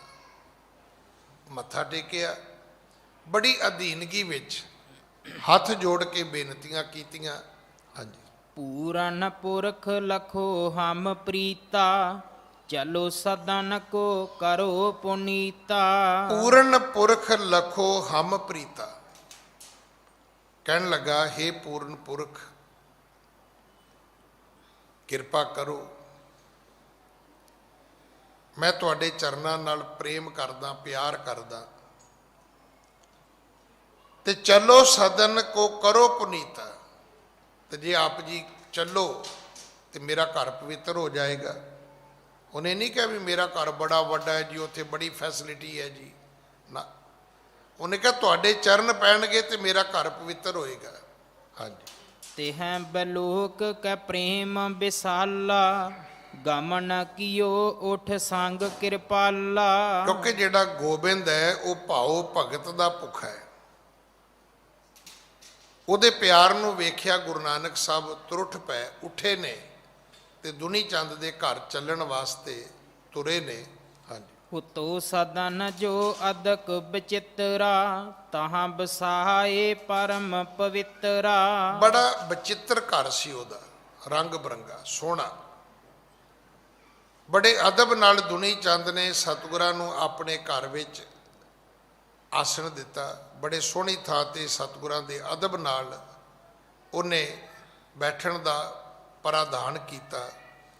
ਮੱਥਾ ਟੇਕਿਆ, ਬੜੀ ਅਧੀਨਗੀ ਵਿੱਚ ਹੱਥ ਜੋੜ ਕੇ ਬੇਨਤੀਆਂ ਕੀਤੀਆਂ। ਹਾਂਜੀ। ਪੂਰਨ ਪੁਰਖ ਲਖੋ ਹਮ ਪ੍ਰੀਤਾ, ਚਲੋ ਸਦਨ ਕੋ ਕਰੋ ਪੁਨੀਤਾ। ਪੂਰਨ ਪੁਰਖ ਲਖੋ ਹਮ ਪ੍ਰੀਤਾ। ਕਹਿਣ ਲੱਗਾ, ਹੇ ਪੂਰਨ ਪੁਰਖ ਕਿਰਪਾ ਕਰੋ, ਮੈਂ ਤੁਹਾਡੇ ਚਰਨਾਂ ਨਾਲ ਪ੍ਰੇਮ ਕਰਦਾ, ਪਿਆਰ ਕਰਦਾ, ਤੇ ਚਲੋ ਸਦਨ ਕੋ ਕਰੋ ਪੁਨੀਤਾ। ਤੇ ਜੇ ਆਪ ਜੀ ਚੱਲੋ ਤੇ ਮੇਰਾ ਘਰ ਪਵਿੱਤਰ ਹੋ ਜਾਏਗਾ। ਉਹਨੇ ਨਹੀਂ ਕਿਹਾ ਵੀ ਮੇਰਾ ਘਰ ਬੜਾ ਵੱਡਾ ਹੈ ਜੀ, ਉੱਥੇ ਬੜੀ ਫੈਸਿਲਿਟੀ ਹੈ ਜੀ, ਨਾ। ਉਹਨੇ ਕਿਹਾ ਤੁਹਾਡੇ ਚਰਨ ਪੈਣਗੇ ਤੇ ਮੇਰਾ ਘਰ ਪਵਿੱਤਰ ਹੋਏਗਾ। ਹਾਂਜੀ। ਤੇ ਹੈ ਬਲੋਕ ਕੈ ਪ੍ਰੇਮ ਵਿਸਾਲਾ, ਗਮਨ ਕੀਓ ਉਠ ਸੰਗ ਕਿਰਪਾਲਾ। ਕਿਉਂਕਿ ਜਿਹੜਾ ਗੋਬਿੰਦ ਹੈ ਉਹ ਭਾਉ ਭਗਤ ਦਾ ਭੁੱਖ ਹੈ। ਉਹਦੇ ਪਿਆਰ ਨੂੰ ਵੇਖਿਆ ਗੁਰੂ ਨਾਨਕ ਸਾਹਿਬ ਤੁਰਠ ਪਏ, ਉੱਠੇ ਨੇ ਤੇ ਦੁਨੀ ਚੰਦ ਦੇ ਘਰ ਚੱਲਣ ਵਾਸਤੇ ਤੁਰੇ ਨੇ। ਹਾਂਜੀ। ਹੁਤੋ ਸਦਨ ਜੋ ਅਦਕ ਬਚਿਤਰਾ, ਤਹਾਂ ਬਸਾਏ ਪਰਮ ਪਵਿੱਤਰਾ। ਬੜਾ ਬਚਿੱਤਰ ਘਰ ਸੀ ਉਹਦਾ, ਰੰਗ ਬਰੰਗਾ ਸੋਹਣਾ। ਬੜੇ ਅਦਬ ਨਾਲ ਦੁਨੀ ਚੰਦ ਨੇ ਸਤਿਗੁਰਾਂ ਨੂੰ ਆਪਣੇ ਘਰ ਵਿੱਚ ਆਸਣ ਦਿੱਤਾ। ਬੜੇ ਸੋਹਣੀ ਥਾਂ ਤੇ ਸਤਿਗੁਰਾਂ ਦੇ ਅਦਬ ਨਾਲ ਉਹਨੇ ਬੈਠਣ ਦਾ ਪ੍ਰਾਧਾਨ ਕੀਤਾ।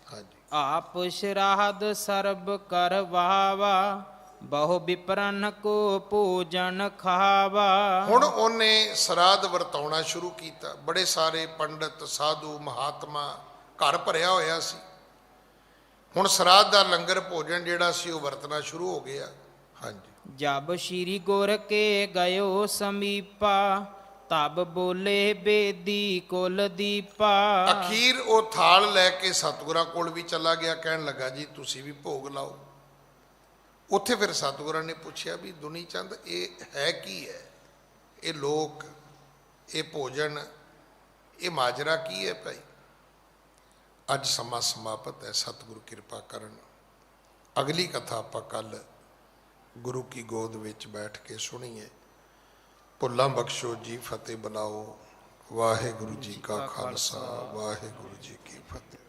ਹਾਂਜੀ। ਆਪ ਸ਼ਰਾਹਦ ਸਰਬ ਕਰ ਵਾਵਾ, ਬਹੁ ਵਿਪਰਨ ਕੋ ਭੋਜਨ ਖਾਵਾ। ਹੁਣ ਉਹਨੇ ਸਰਾਧ ਵਰਤਾਉਣਾ ਸ਼ੁਰੂ ਕੀਤਾ। ਬੜੇ ਸਾਰੇ ਪੰਡਤ ਸਾਧੂ ਮਹਾਤਮਾ ਘਰ ਭਰਿਆ ਹੋਇਆ ਸੀ। ਹੁਣ ਸਰਾਧ ਦਾ ਲੰਗਰ ਭੋਜਨ ਜਿਹੜਾ ਸੀ ਉਹ ਵਰਤਣਾ ਸ਼ੁਰੂ ਹੋ ਗਿਆ। ਹਾਂਜੀ। ਜਬ ਸ਼੍ਰੀ ਗੁਰ ਕੇ ਗਇਓ ਸਮੀਪਾ ਤਬ ਬੋਲੇ ਬੇਦੀ ਕੁਲ ਦੀਪਾ। ਅਖੀਰ ਉਹ ਥਾਲ ਲੈ ਕੇ ਸਤਿਗੁਰਾਂ ਕੋਲ ਵੀ ਚਲਾ ਗਿਆ। ਕਹਿਣ ਲੱਗਾ ਜੀ ਤੁਸੀਂ ਵੀ ਭੋਗ ਲਾਓ। ਉੱਥੇ ਫਿਰ ਸਤਿਗੁਰਾਂ ਨੇ ਪੁੱਛਿਆ ਵੀ ਦੁਨੀ ਚੰਦ ਇਹ ਹੈ ਕੀ ਹੈ, ਇਹ ਲੋਕ, ਇਹ ਭੋਜਨ, ਇਹ ਮਾਜਰਾ ਕੀ ਹੈ ਭਾਈ। ਅੱਜ ਸਮਾਂ ਸਮਾਪਤ ਹੈ। ਸਤਿਗੁਰੂ ਕਿਰਪਾ ਕਰਨ। ਅਗਲੀ ਕਥਾ ਆਪਾਂ ਕੱਲ ਗੁਰੂ ਕੀ ਗੋਦ ਵਿੱਚ ਬੈਠ ਕੇ ਸੁਣੀਏ। ਭੁੱਲਾਂ ਬਖਸ਼ੋ ਜੀ, ਫਤਿਹ ਬੁਲਾਓ। ਵਾਹਿਗੁਰੂ ਜੀ ਕਾ ਖਾਲਸਾ, ਵਾਹਿਗੁਰੂ ਜੀ ਕੀ ਫਤਿਹ।